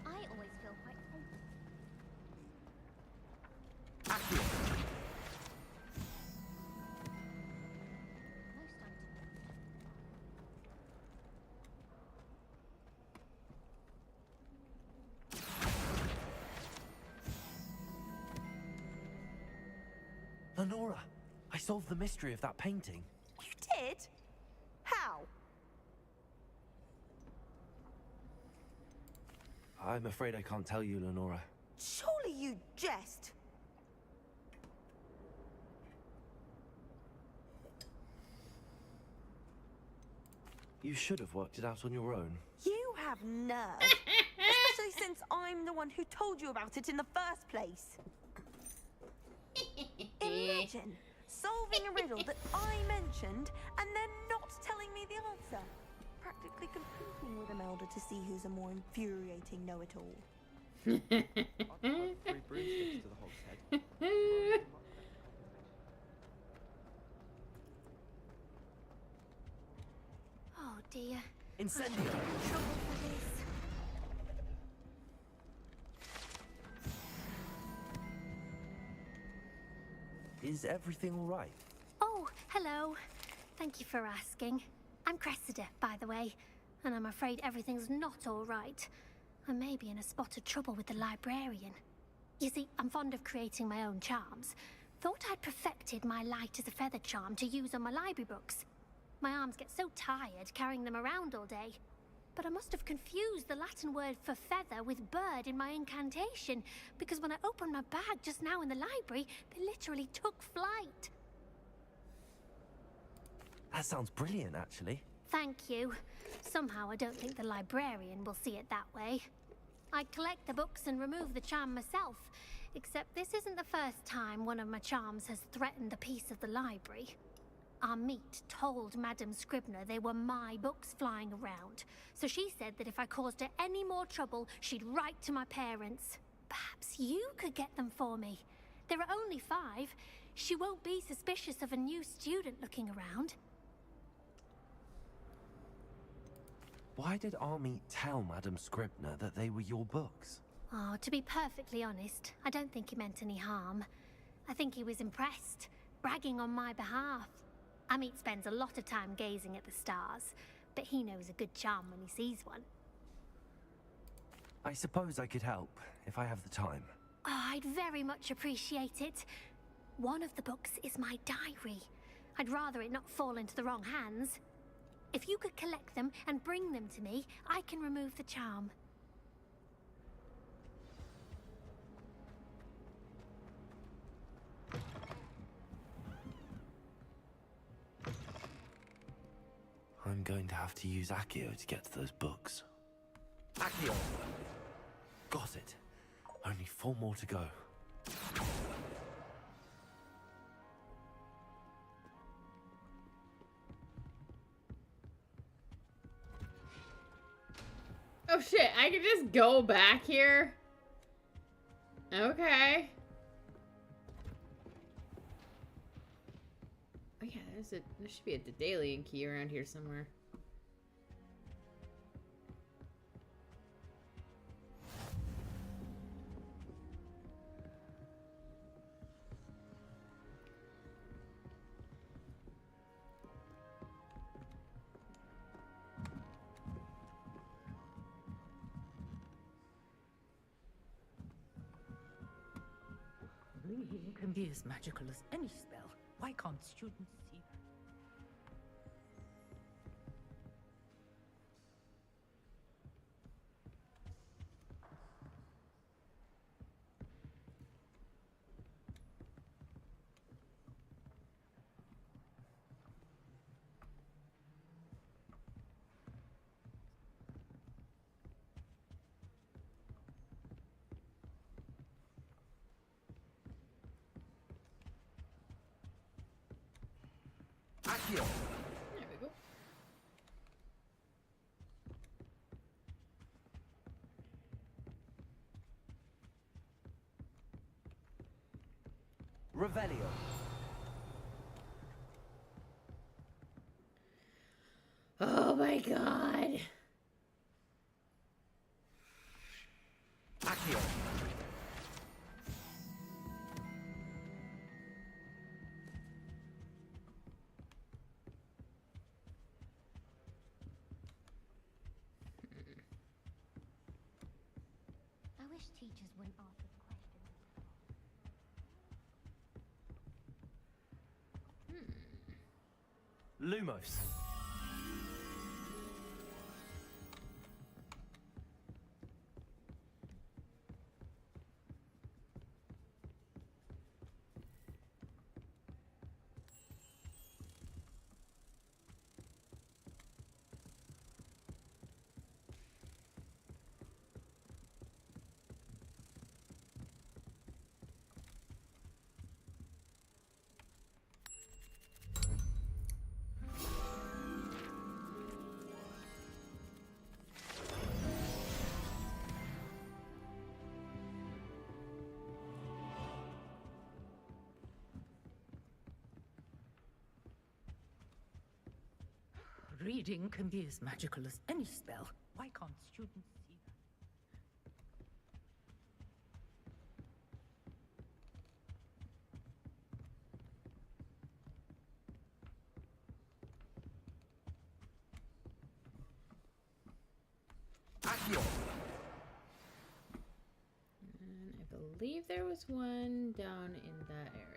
I always feel quite safe. Lenora, I solved the mystery of that painting. You did? How? I'm afraid I can't tell you, Lenora. Surely you jest. You should have worked it out on your own. You have nerve. Especially since I'm the one who told you about it in the first place. Imagine solving a riddle that I mentioned and then not telling me the answer. Practically competing with Imelda to see who's a more infuriating know-it-all. Three broomsticks to the hog's head. Oh dear. Incendio! I'm in trouble for this. Is everything all right? Oh, hello. Thank you for asking. I'm Cressida, by the way, and I'm afraid everything's not all right. I may be in a spot of trouble with the librarian. You see, I'm fond of creating my own charms. Thought I'd perfected my light as a feather charm to use on my library books. My arms get so tired carrying them around all day. But I must have confused the Latin word for feather with bird in my incantation, because when I opened my bag just now in the library, they literally took flight. That sounds brilliant, actually. Thank you. Somehow I don't think the librarian will see it that way. I collect the books and remove the charm myself, except this isn't the first time one of my charms has threatened the peace of the library. Amit told Madame Scribner they were my books flying around, so she said that if I caused her any more trouble, she'd write to my parents. Perhaps you could get them for me. There are only 5. She won't be suspicious of a new student looking around. Why did Army tell Madame Scribner that they were your books? Oh, to be perfectly honest, I don't think he meant any harm. I think he was impressed, bragging on my behalf. Amit spends a lot of time gazing at the stars, but he knows a good charm when he sees one. I suppose I could help, if I have the time. Oh, I'd very much appreciate it. One of the books is my diary. I'd rather it not fall into the wrong hands. If you could collect them and bring them to me, I can remove the charm. I'm going to have to use Accio to get to those books. Accio! Got it. Only 4 more to go. Oh shit, I can just go back here? Okay. Oh yeah, there should be a Daedalian key around here somewhere. Reading can be as magical as any spell. Why can't students see that? Accio. There we go. Revelio. Oh my god. Accio. I wish teachers wouldn't ask us questions. Lumos. Reading can be as magical as any spell. Why can't students see that? Accio. And I believe there was one down in that area.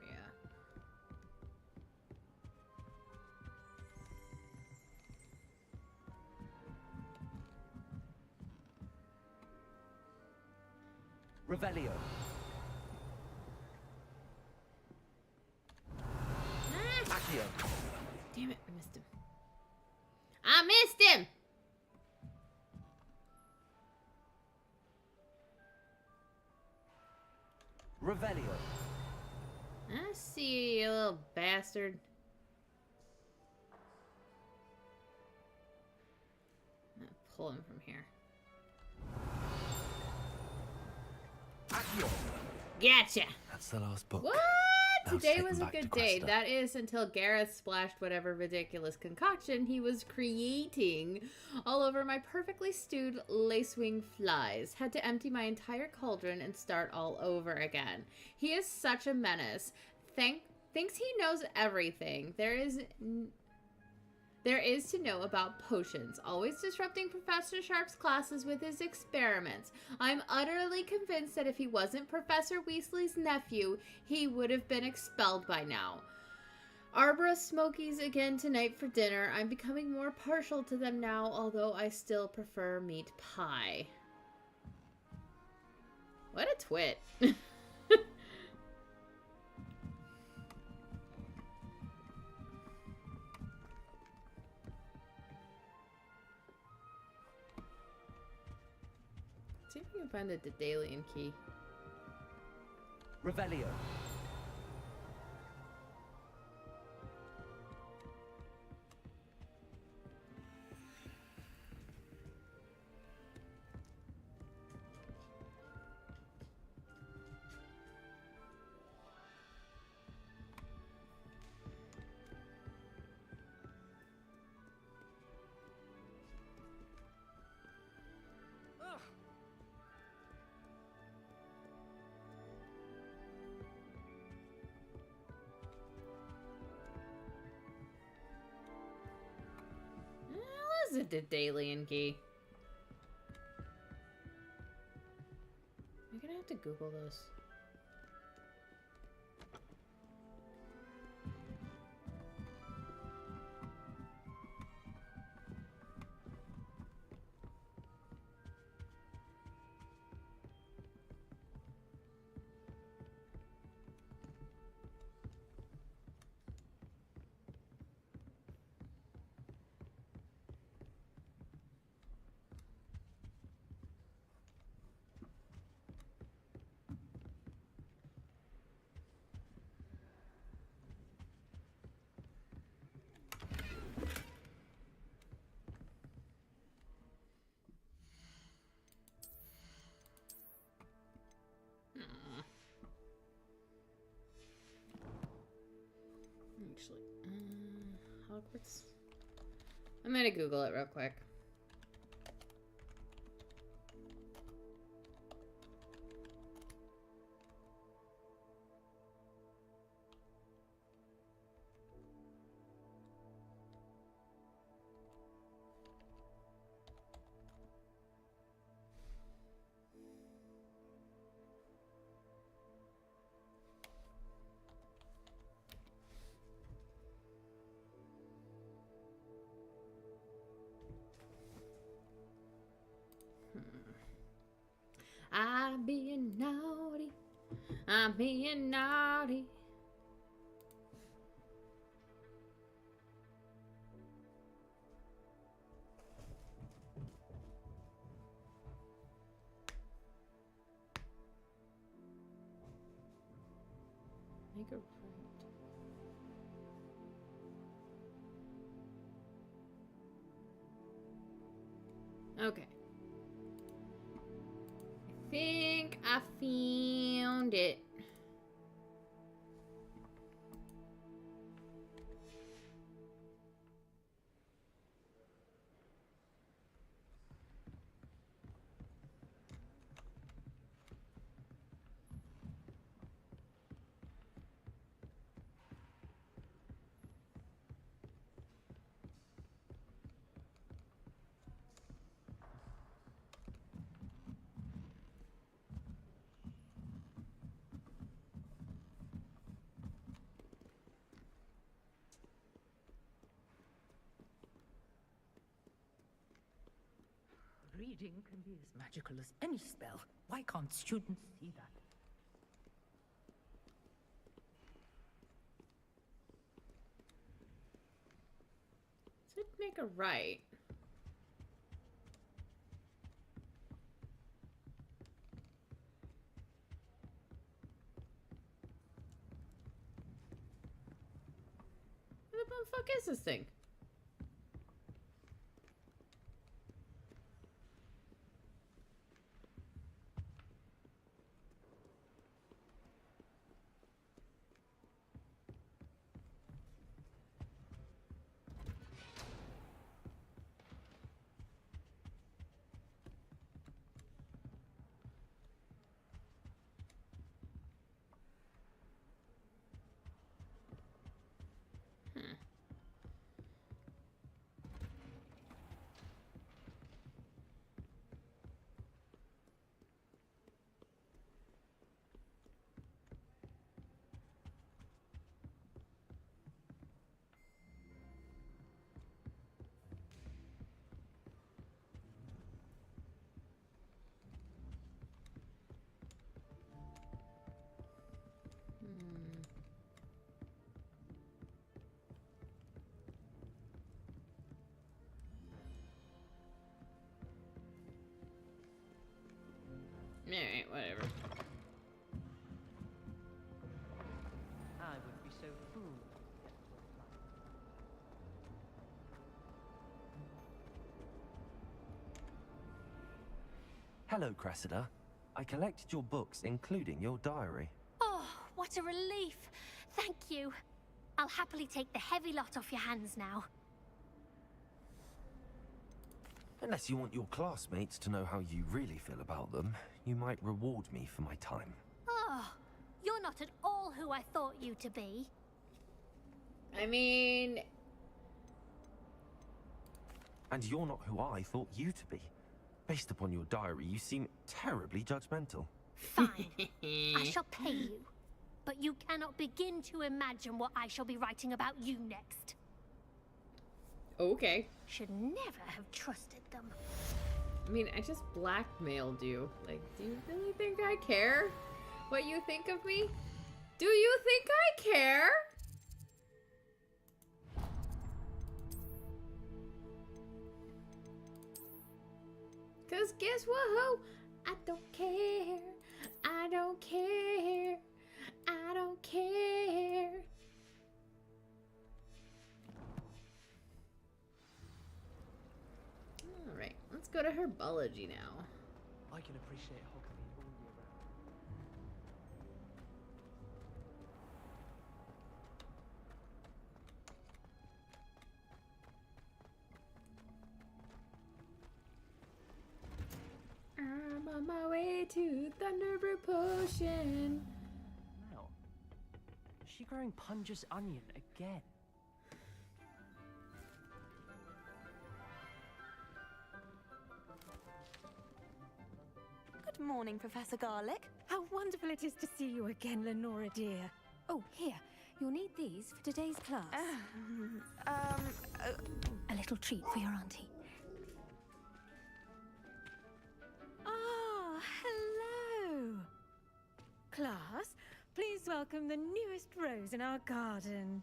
Revelio. Accio. Damn it, I missed him. I missed him! Revelio. I see you, little bastard. I'm gonna pull him from here. Accio. Gotcha! That's the last book. What? Now Today take was them a back to good day. Cresta. That is until Gareth splashed whatever ridiculous concoction he was creating all over my perfectly stewed lacewing flies. Had to empty my entire cauldron and start all over again. He is such a menace. Thinks he knows everything. There is to know about potions, always disrupting Professor Sharp's classes with his experiments. I'm utterly convinced that if he wasn't Professor Weasley's nephew, he would have been expelled by now. Arbra Smokies again tonight for dinner. I'm becoming more partial to them now, although I still prefer meat pie. What a twit. See if we can find the Daedalian key. Revelio. What is a Daedalian key? I'm gonna have to Google this. Hogwarts? I'm gonna Google it real quick. I'm being naughty. I'm being naughty. Make a right. Okay. I think I found it. Reading can be as magical as any spell. Why can't students see that? Should make a right. What the fuck is this thing? Alright, whatever. I would be so foolish. Hello, Cressida. I collected your books, including your diary. Oh, what a relief. Thank you. I'll happily take the heavy lot off your hands now. Unless you want your classmates to know how you really feel about them, you might reward me for my time. Oh, you're not at all who I thought you to be. I mean... And you're not who I thought you to be. Based upon your diary, you seem terribly judgmental. Fine. I shall pay you. But you cannot begin to imagine what I shall be writing about you next. Okay. Should never have trusted them. I mean, I just blackmailed you. Like, do you really think I care what you think of me? Do you think I care? Cause guess what, ho? I don't care. I don't care. I don't care. Alright, let's go to herbology now. I can appreciate Hogsmeade all year round. On my way to Thunderbrew Potion. Now, is she growing Punja's onion again? Good morning, Professor Garlick. How wonderful it is to see you again, Lenora dear. Oh, here. You'll need these for today's class. A little treat for your auntie. Ah, hello. Class, please welcome the newest rose in our garden.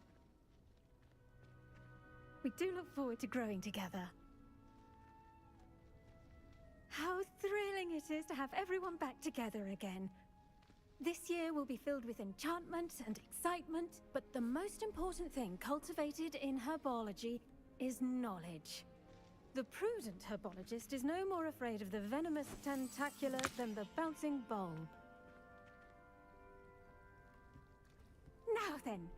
We do look forward to growing together. How thrilling it is to have everyone back together again. This year will be filled with enchantment and excitement, but the most important thing cultivated in herbology is knowledge. The prudent herbologist is no more afraid of the venomous tentacula than the bouncing bulb. Now then,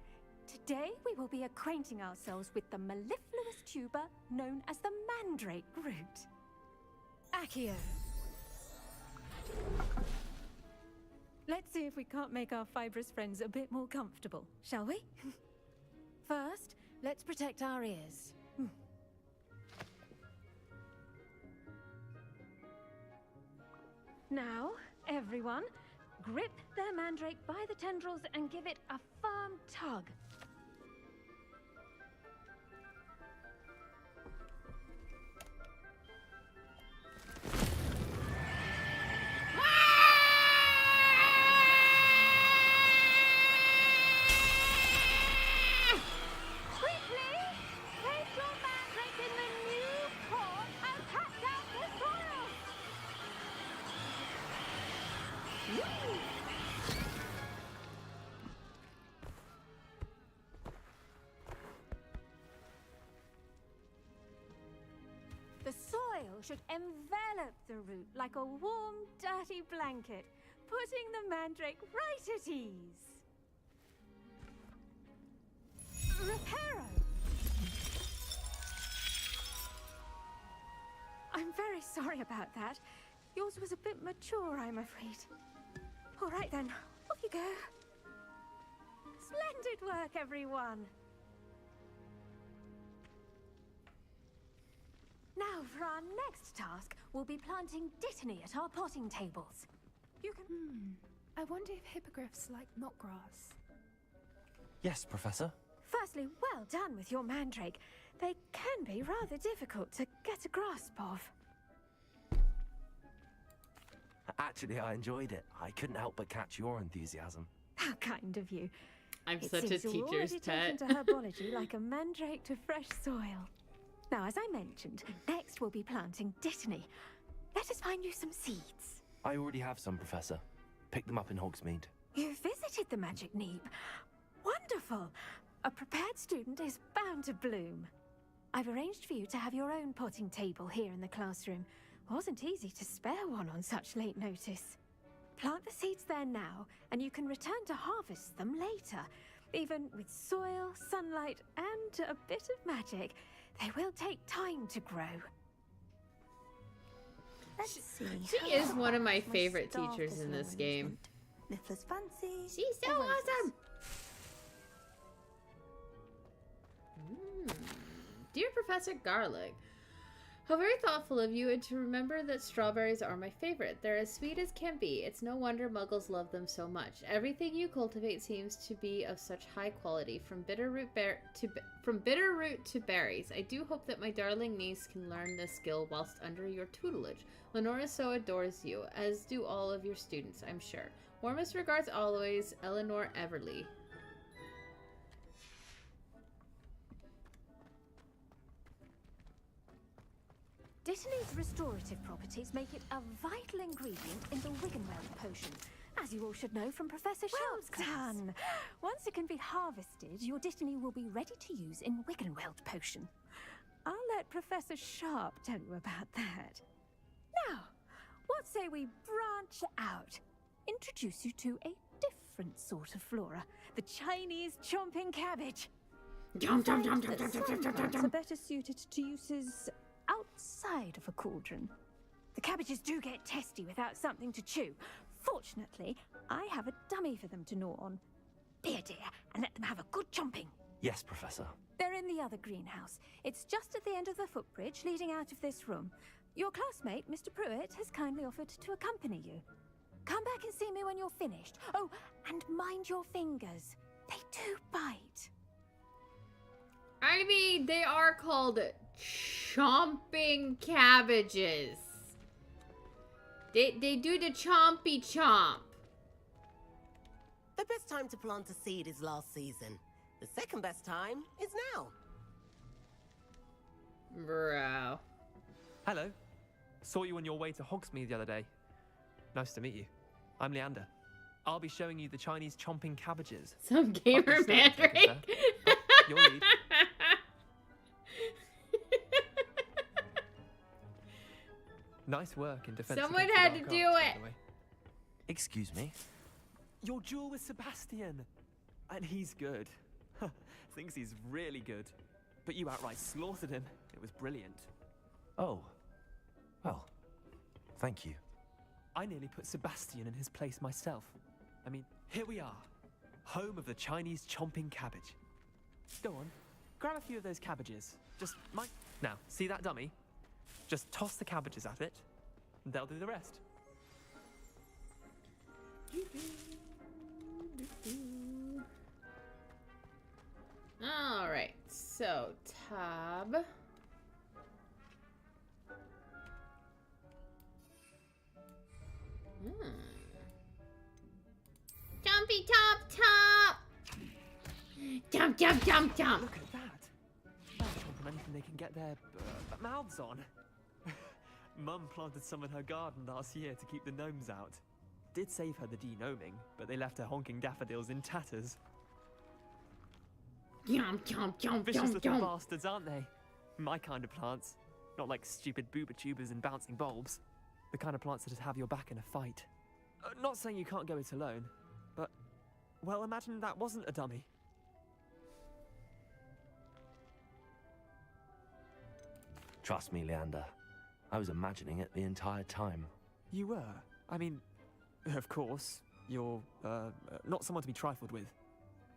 today we will be acquainting ourselves with the mellifluous tuber known as the mandrake root. Accio. Let's see if we can't make our fibrous friends a bit more comfortable, shall we? First, let's protect our ears. Now, everyone, grip their mandrake by the tendrils and give it a firm tug. The soil should envelop the root like a warm, dirty blanket, putting the mandrake right at ease. Reparo! I'm very sorry about that. Yours was a bit mature, I'm afraid. All right then, off you go. Splendid work, everyone! Now, for our next task, we'll be planting Dittany at our potting tables. You can... I wonder if hippogriffs like knotgrass. Yes, Professor. Firstly, well done with your mandrake. They can be rather difficult to get a grasp of. Actually, I enjoyed it. I couldn't help but catch your enthusiasm. How kind of you. I'm It such a seems you're teacher's already pet. taken to herbology like a mandrake to fresh soil. Now, as I mentioned, next we'll be planting Dittany. Let us find you some seeds. I already have some, Professor. Picked them up in Hogsmeade. You visited the Magic Neep. Wonderful! A prepared student is bound to bloom. I've arranged for you to have your own potting table here in the classroom. Wasn't easy to spare one on such late notice. Plant the seeds there now, and you can return to harvest them later. Even with soil, sunlight, and a bit of magic, they will take time to grow. Let's see. She is one of my favorite teachers in this game. Niffler's fancy. She's so awesome! Dear Professor Garlick, how very thoughtful of you, and to remember that strawberries are my favorite. They're as sweet as can be. It's no wonder muggles love them so much. Everything you cultivate seems to be of such high quality, from bitter root to berries. I do hope that my darling niece can learn this skill whilst under your tutelage. Lenora so adores you, as do all of your students, I'm sure. Warmest regards always, Eleanor Everly. Dittany's restorative properties make it a vital ingredient in the Wiggenweld potion, as you all should know from Professor Sharp's class. Well done! Once it can be harvested, your Dittany will be ready to use in Wiggenweld potion. I'll let Professor Sharp tell you about that. Now, what say we branch out? Introduce you to a different sort of flora, the Chinese chomping cabbage. Jump, jump, jump, That jump, jump, some jump, jump, plants jump. are better suited to uses outside of a cauldron. The cabbages do get testy without something to chew. Fortunately, I have a dummy for them to gnaw on. Be a dear and let them have a good chomping. Yes, Professor. They're in the other greenhouse. It's just at the end of the footbridge leading out of this room. Your classmate, Mr. Pruitt, has kindly offered to accompany you. Come back and see me when you're finished. Oh, and mind your fingers. They do bite. I mean, they are called chomping cabbages. They do the chompy chomp. The best time to plant a seed is last season. The second best time is now. Bro. Hello. Saw you on your way to Hogsmeade the other day. Nice to meet you. I'm Leander. I'll be showing you the Chinese chomping cabbages. Some gamer Mandrake. Your lead. Nice work in defense. Someone had to do it. Excuse me? Your duel with Sebastian. And he's good. Thinks he's really good. But you outright slaughtered him. It was brilliant. Oh. Well, thank you. I nearly put Sebastian in his place myself. I mean, here we are. Home of the Chinese chomping cabbage. Go on. Grab a few of those cabbages. Just Now, see that dummy? Just toss the cabbages at it, and they'll do the rest. Alright, so tab. Jumpy top top! Jump, jump, jump, jump! Look at that! That's chomping anything they can get their mouths on. Mum planted some in her garden last year to keep the gnomes out. Did save her the de-gnoming, but they left her honking daffodils in tatters. Jump, jump, jump, Vicious jump, little jump. bastards, aren't they? My kind of plants. Not like stupid booba tubers and bouncing bulbs. The kind of plants that have your back in a fight. Not saying you can't go it alone, but, well, imagine that wasn't a dummy. Trust me, Leander. I was imagining it the entire time. You were? I mean, of course, you're, not someone to be trifled with.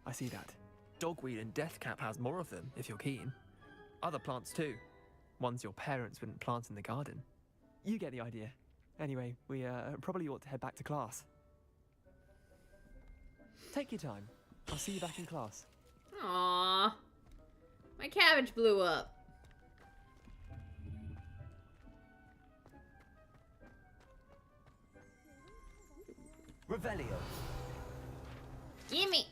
I see that. Dogweed and deathcap has more of them, if you're keen. Other plants too. Ones your parents wouldn't plant in the garden. You get the idea. Anyway, we probably ought to head back to class. Take your time. I'll see you back in class. Aww. My cabbage blew up. Revelio. Gimme.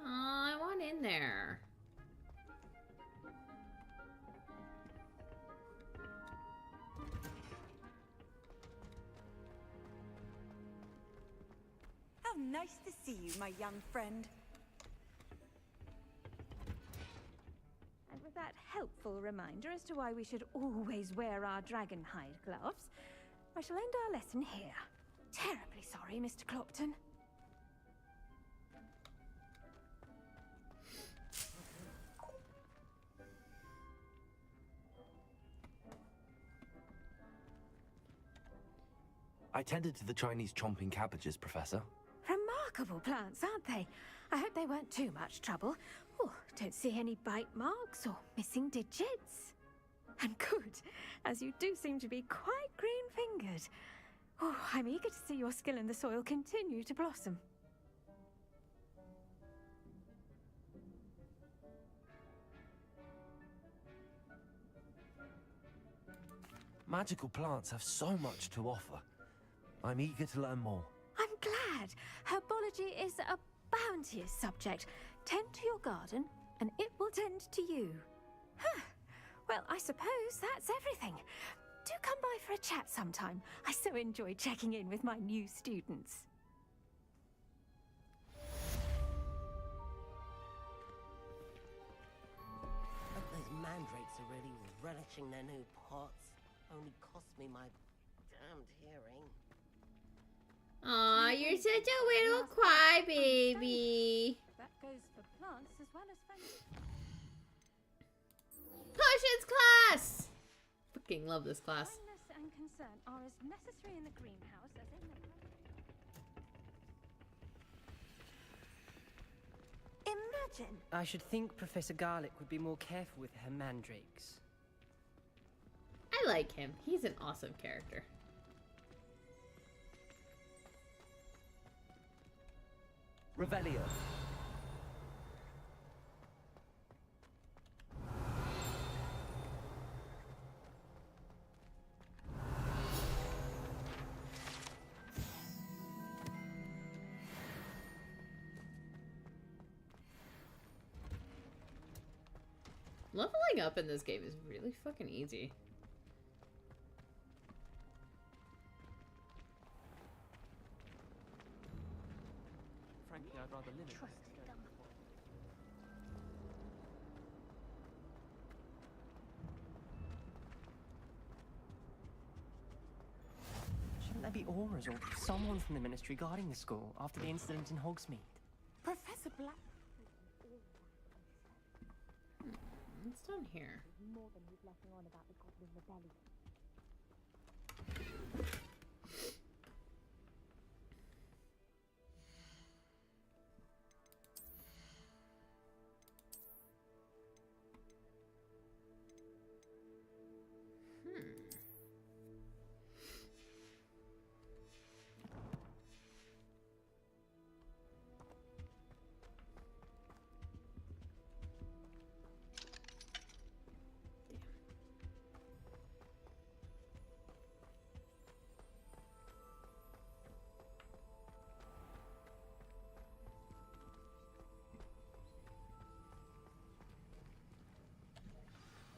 I want in there. How nice to see you, my young friend. And with that helpful reminder as to why we should always wear our dragon hide gloves, I shall end our lesson here. Terribly sorry, Mr. Clopton. I tended to the Chinese chomping cabbages, Professor. Remarkable plants, aren't they? I hope they weren't too much trouble. Oh, don't see any bite marks or missing digits. And good, as you do seem to be quite green-fingered. Oh, I'm eager to see your skill in the soil continue to blossom. Magical plants have so much to offer. I'm eager to learn more. I'm glad. Herbology is a bounteous subject. Tend to your garden, and it will tend to you. Huh. Well, I suppose that's everything. Do come by for a chat sometime. I so enjoy checking in with my new students. Hope those mandrakes are really relishing their new pots. Only cost me my damned hearing. Aw, you're such a little crybaby. That goes for plants as well as friends. Potions class! Fucking love this class. Kindness and concern are as necessary in the greenhouse as in the... Imagine! I should think Professor Garlick would be more careful with her mandrakes. I like him. He's an awesome character. Revelio. Leveling up in this game is really fucking easy. Frankly, I'd rather live in Shouldn't there be auras or someone from the Ministry guarding the school after the incident in Hogsmeade? Professor Black. What's down here? More than he's letting on about the Goblin Rebellion.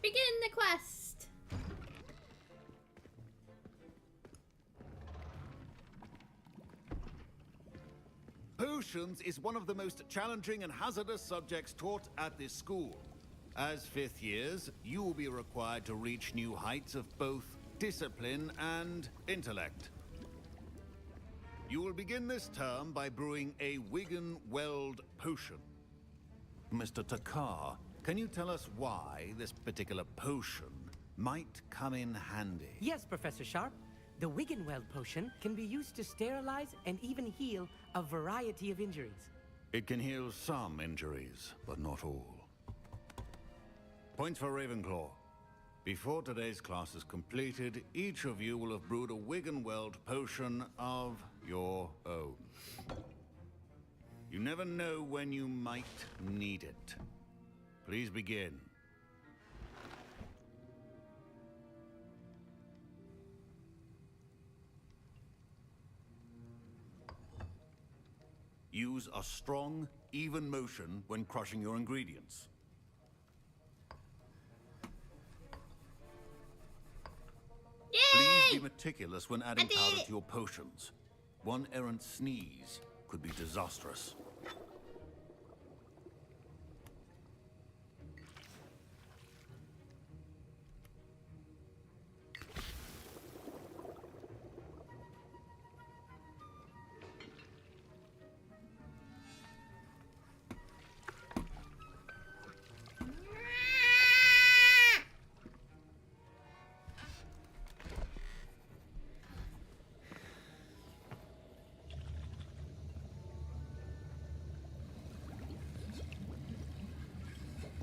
Begin the quest! Potions is one of the most challenging and hazardous subjects taught at this school. As fifth years, you will be required to reach new heights of both discipline and intellect. You will begin this term by brewing a Wigan Weld potion. Mr. Takar, can you tell us why this particular potion might come in handy? Yes, Professor Sharp. The Wiggenweld potion can be used to sterilize and even heal a variety of injuries. It can heal some injuries, but not all. Points for Ravenclaw. Before today's class is completed, each of you will have brewed a Wiggenweld potion of your own. You never know when you might need it. Please begin. Use a strong, even motion when crushing your ingredients. Yay! Please be meticulous when adding powder to your potions. One errant sneeze could be disastrous.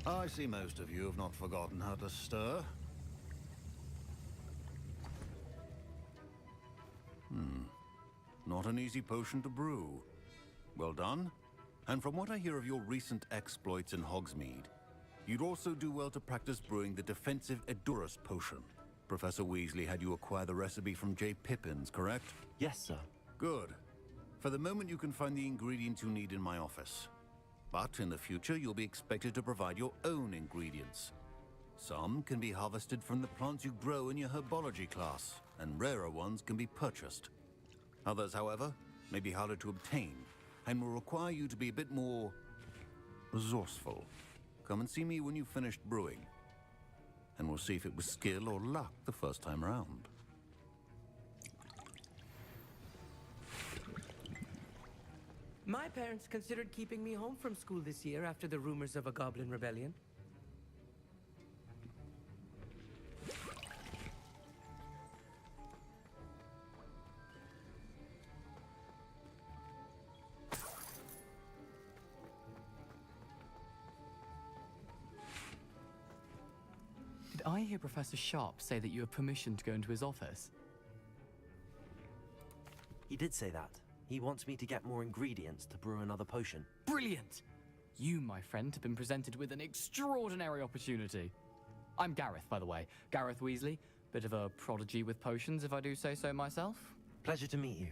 I see most of you have not forgotten how to stir. Not an easy potion to brew. Well done. And from what I hear of your recent exploits in Hogsmeade, you'd also do well to practice brewing the defensive Edurus potion. Professor Weasley had you acquire the recipe from J. Pippins, correct? Yes, sir. Good. For the moment, you can find the ingredients you need in my office. But in the future, you'll be expected to provide your own ingredients. Some can be harvested from the plants you grow in your herbology class, and rarer ones can be purchased. Others, however, may be harder to obtain, and will require you to be a bit more resourceful. Come and see me when you've finished brewing, and we'll see if it was skill or luck the first time around. My parents considered keeping me home from school this year after the rumors of a Goblin Rebellion. I hear Professor Sharp say that you have permission to go into his office? He did say that. He wants me to get more ingredients to brew another potion. Brilliant! You, my friend, have been presented with an extraordinary opportunity. I'm Gareth, by the way. Gareth Weasley. Bit of a prodigy with potions, if I do say so myself. Pleasure to meet you.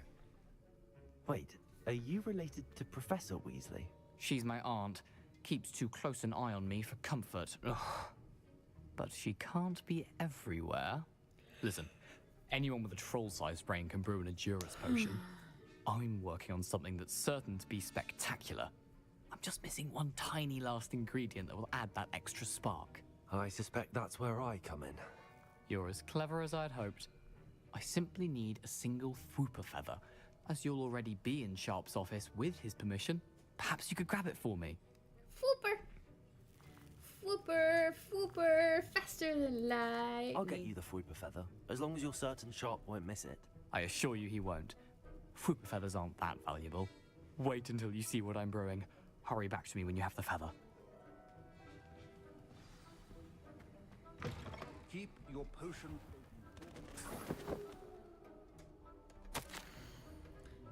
Wait, are you related to Professor Weasley? She's my aunt. Keeps too close an eye on me for comfort. Ugh. But she can't be everywhere. Listen, anyone with a troll-sized brain can brew an Edurus potion. I'm working on something that's certain to be spectacular. I'm just missing one tiny last ingredient that will add that extra spark. I suspect that's where I come in. You're as clever as I'd hoped. I simply need a single Fwooper feather. As you'll already be in Sharp's office with his permission, perhaps you could grab it for me. Fwooper! Fwooper, Fwooper, faster than light. I'll get you the Fwooper feather, as long as you're certain Sharp won't miss it. I assure you he won't. Fwooper feathers aren't that valuable. Wait until you see what I'm brewing. Hurry back to me when you have the feather. Keep your potion.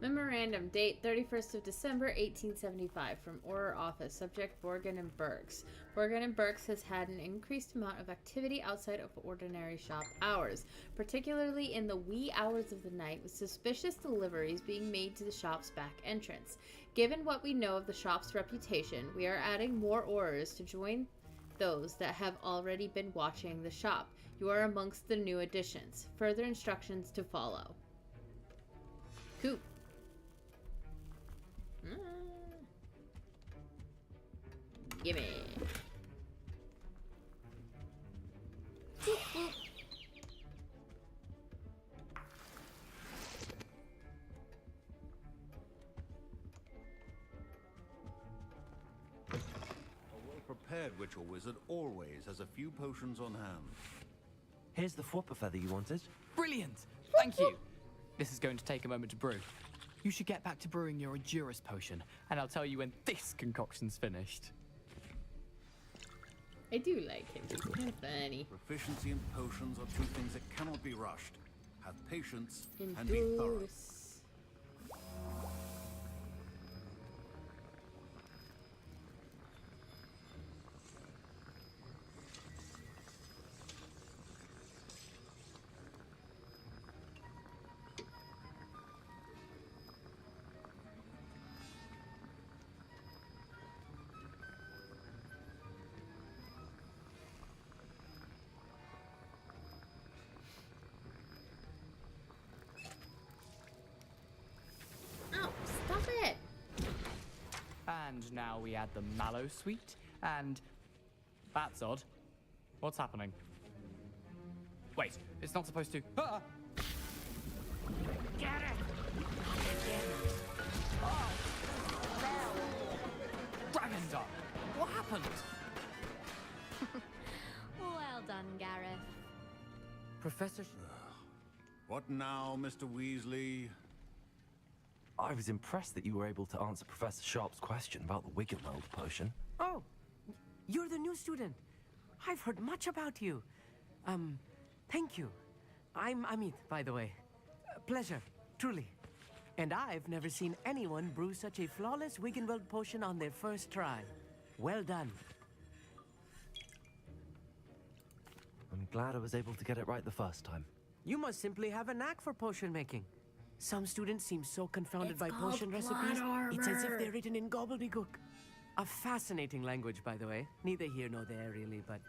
Memorandum, date 31st of December 1875, from Auror Office, subject Borgin and Burks. Borgin and Burks has had an increased amount of activity outside of ordinary shop hours, particularly in the wee hours of the night, with suspicious deliveries being made to the shop's back entrance. Given what we know of the shop's reputation, we are adding more Aurors to join those that have already been watching the shop. You are amongst the new additions. Further instructions to follow. Cool. Gimme. Boop, boop. Prepared witch or wizard always has a few potions on hand. Here's the Fwooper feather you wanted. Brilliant! Thank you! This is going to take a moment to brew. You should get back to brewing your Edurus potion, and I'll tell you when this concoction's finished. I do like him. He's kind of funny. Proficiency in potions are two things that cannot be rushed. Have patience and be thorough. And now we add the mallow sweet, and... That's odd. What's happening? Wait, it's not supposed to... Ah! Get it! Oh! Dragondar! What happened? Well done, Gareth. Professor... What now, Mr. Weasley? I was impressed that you were able to answer Professor Sharp's question about the Wiggenweld potion. Oh, you're the new student. I've heard much about you. Thank you. I'm Amit, by the way. Pleasure, truly. And I've never seen anyone brew such a flawless Wiggenweld potion on their first try. Well done. I'm glad I was able to get it right the first time. You must simply have a knack for potion making. Some students seem so confounded It's by called potion plot recipes, it's as if armor. they're written in gobbledygook. A fascinating language, by the way. Neither here nor there, really, but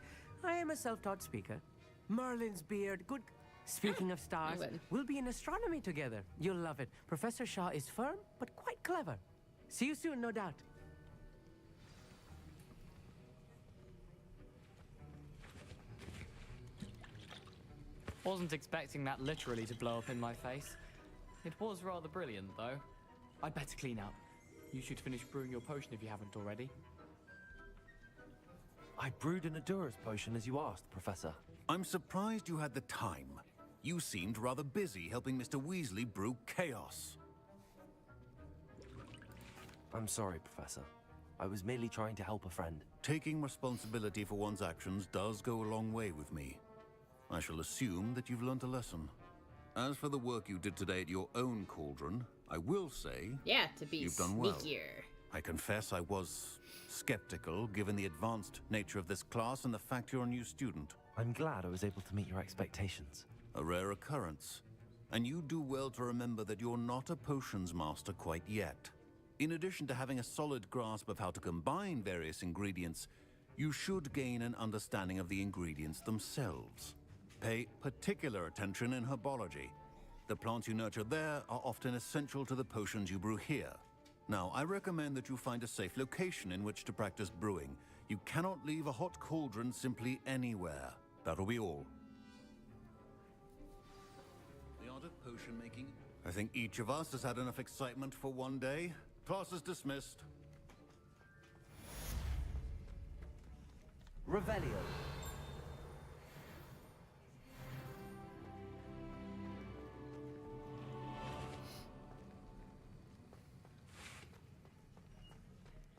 I am a self-taught speaker. Merlin's beard, good... Speaking of stars, we'll be in astronomy together. You'll love it. Professor Shaw is firm, but quite clever. See you soon, no doubt. Wasn't expecting that literally to blow up in my face. It was rather brilliant, though. I'd better clean up. You should finish brewing your potion if you haven't already. I brewed an Edurus potion as you asked, Professor. I'm surprised you had the time. You seemed rather busy helping Mr. Weasley brew chaos. I'm sorry, Professor. I was merely trying to help a friend. Taking responsibility for one's actions does go a long way with me. I shall assume that you've learnt a lesson. As for the work you did today at your own cauldron, I will say... Yeah, to be you've done well. sneakier. I confess I was skeptical, given the advanced nature of this class and the fact you're a new student. I'm glad I was able to meet your expectations. A rare occurrence. And you do well to remember that you're not a potions master quite yet. In addition to having a solid grasp of how to combine various ingredients, you should gain an understanding of the ingredients themselves. Pay particular attention in herbology. The plants you nurture there are often essential to the potions you brew here. Now, I recommend that you find a safe location in which to practice brewing. You cannot leave a hot cauldron simply anywhere. That'll be all. The art of potion making. I think each of us has had enough excitement for one day. Class is dismissed. Revelio.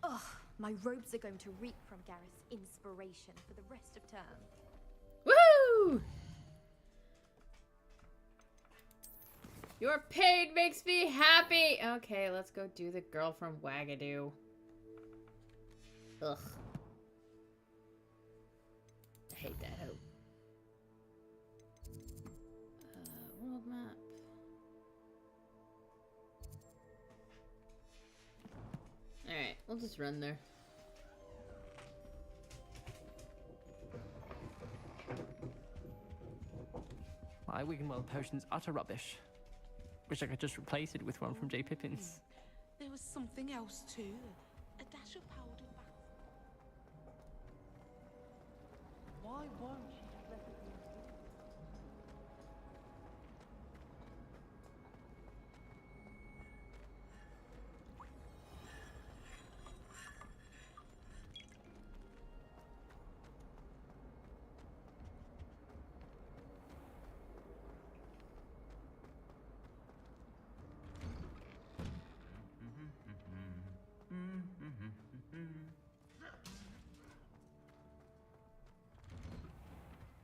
Ugh, my robes are going to reek from Gareth's inspiration for the rest of term. Woo! Your pain makes me happy! Okay, let's go do the girl from Wagadoo. Ugh. I hate that hope. World map. Alright, we'll just run there. My Wiggenweld potion's utter rubbish. Wish I could just replace it with one from J. Pippin's. There was something else too. A dash of powder. Why won't she just let it be?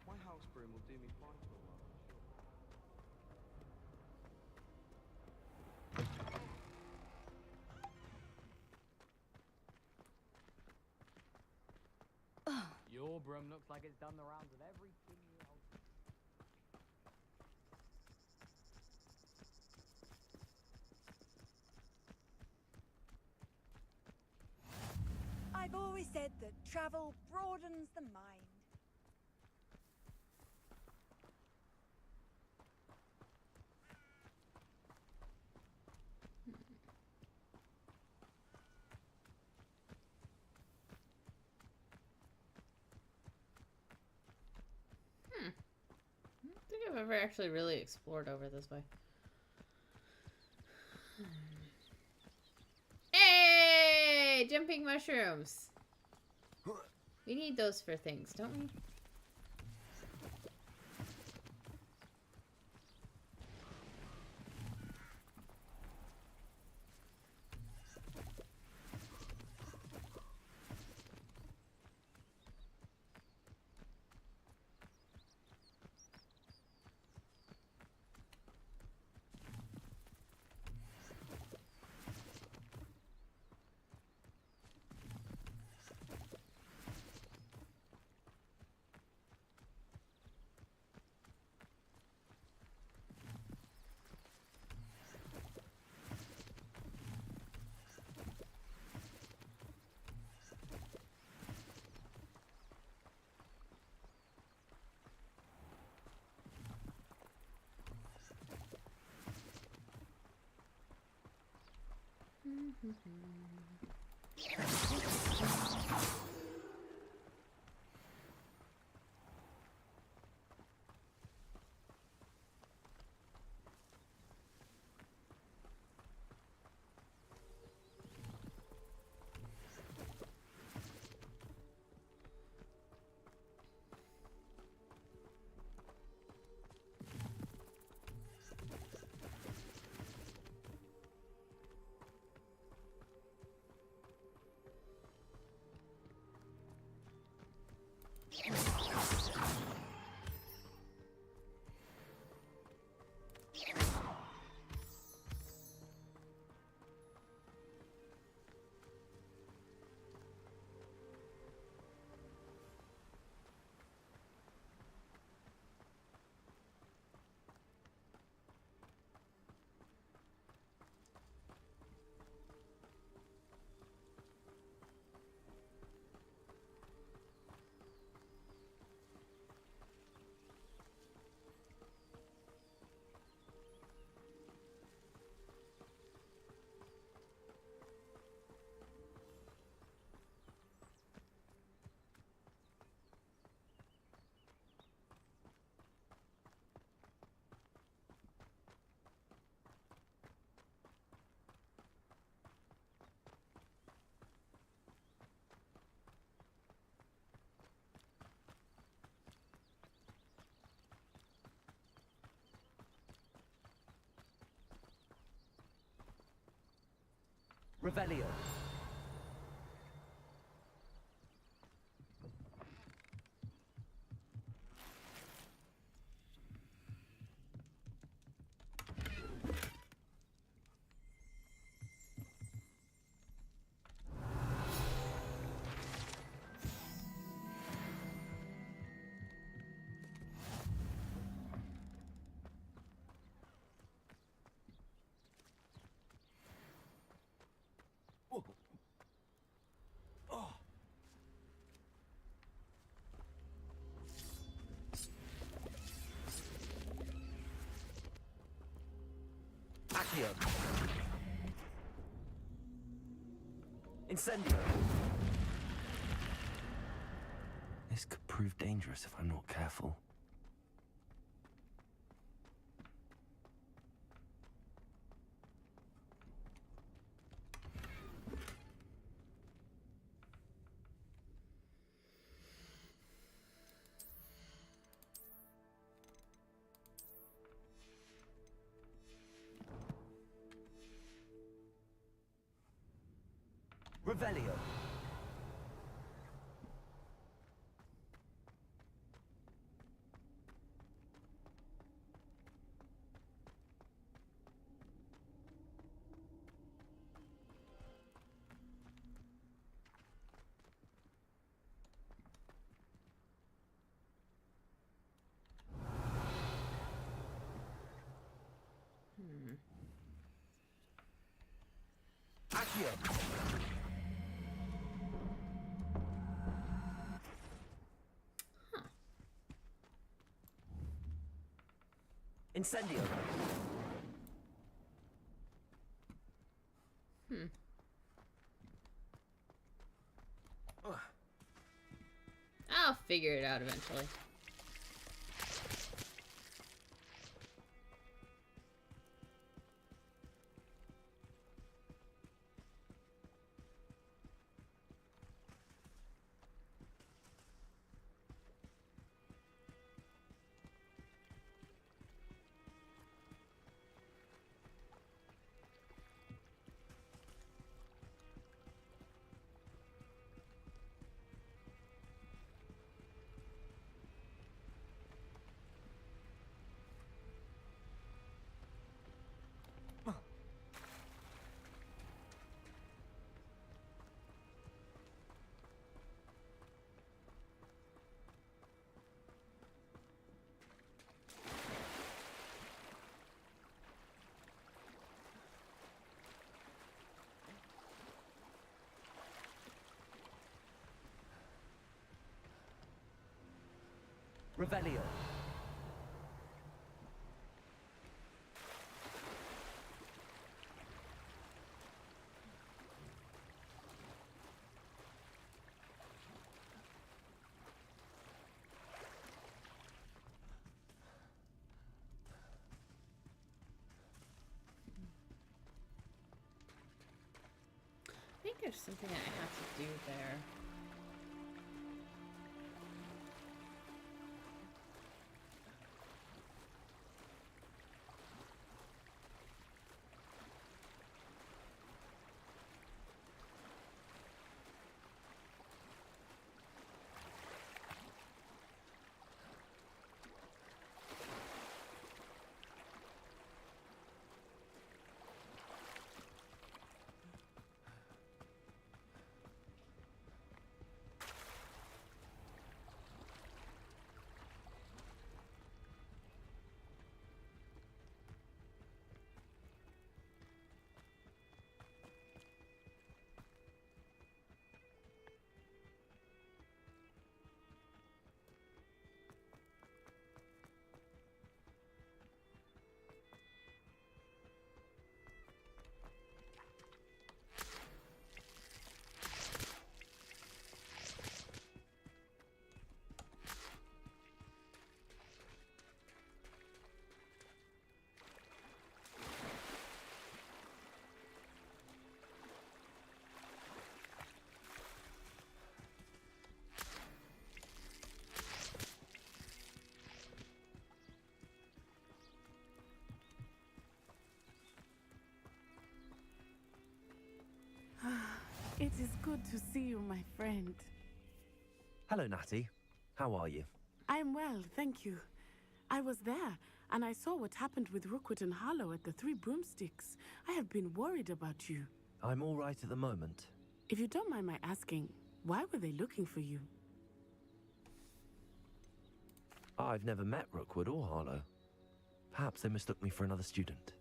My house broom will do me fine for a while, Your broom looks like it's done the rounds of every chimney. I've always said that travel broadens the mind. I don't think I've ever actually really explored over this way. Hey! Jumping mushrooms! We need those for things, don't we? Revelio. Accio. Incendio. This could prove dangerous if I'm not careful. Revelio. Accio. Incendio. I'll figure it out eventually. Revelio. I think there's something I have to do there. It is good to see you, my friend. Hello, Natty. How are you? I am well, thank you. I was there, and I saw what happened with Rookwood and Harlow at the Three Broomsticks. I have been worried about you. I'm all right at the moment. If you don't mind my asking, why were they looking for you? I've never met Rookwood or Harlow. Perhaps they mistook me for another student.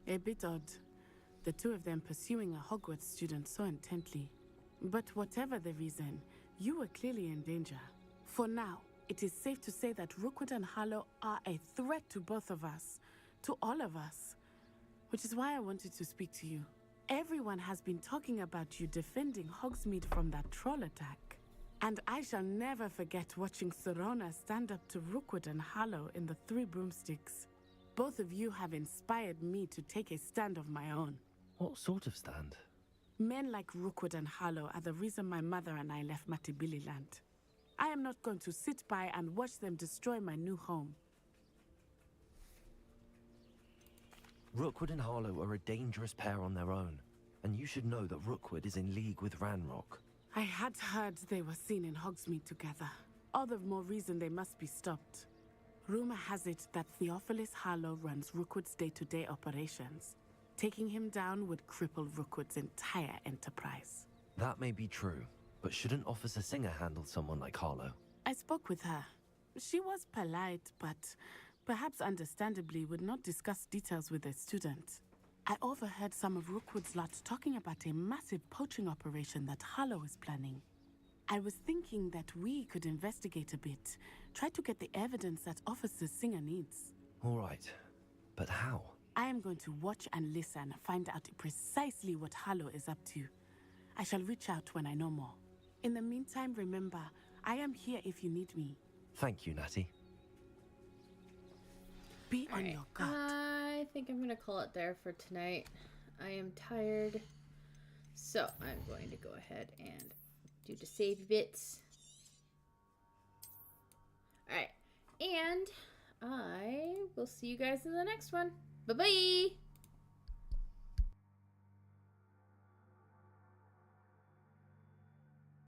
A bit odd. The two of them pursuing a Hogwarts student so intently. But whatever the reason, you were clearly in danger. For now, it is safe to say that Rookwood and Harlow are a threat to both of us. To all of us. Which is why I wanted to speak to you. Everyone has been talking about you defending Hogsmeade from that troll attack. And I shall never forget watching Sirona stand up to Rookwood and Harlow in the Three Broomsticks. Both of you have inspired me to take a stand of my own. What sort of stand? Men like Rookwood and Harlow are the reason my mother and I left Matibili Land. I am not going to sit by and watch them destroy my new home. Rookwood and Harlow are a dangerous pair on their own, and you should know that Rookwood is in league with Ranrock. I had heard they were seen in Hogsmeade together. All the more reason they must be stopped. Rumor has it that Theophilus Harlow runs Rookwood's day-to-day operations. Taking him down would cripple Rookwood's entire enterprise. That may be true, but shouldn't Officer Singer handle someone like Harlow? I spoke with her. She was polite, but perhaps understandably would not discuss details with a student. I overheard some of Rookwood's lot talking about a massive poaching operation that Harlow is planning. I was thinking that we could investigate a bit, try to get the evidence that Officer Singer needs. All right, but how? I am going to watch and listen, find out precisely what Harlow is up to. I shall reach out when I know more. In the meantime, remember, I am here if you need me. Thank you, Natty. Be on your guard. I think I'm gonna call it there for tonight. I am tired, so I'm going to go ahead and do the save bits. Alright, and I will see you guys in the next one. Bye-bye!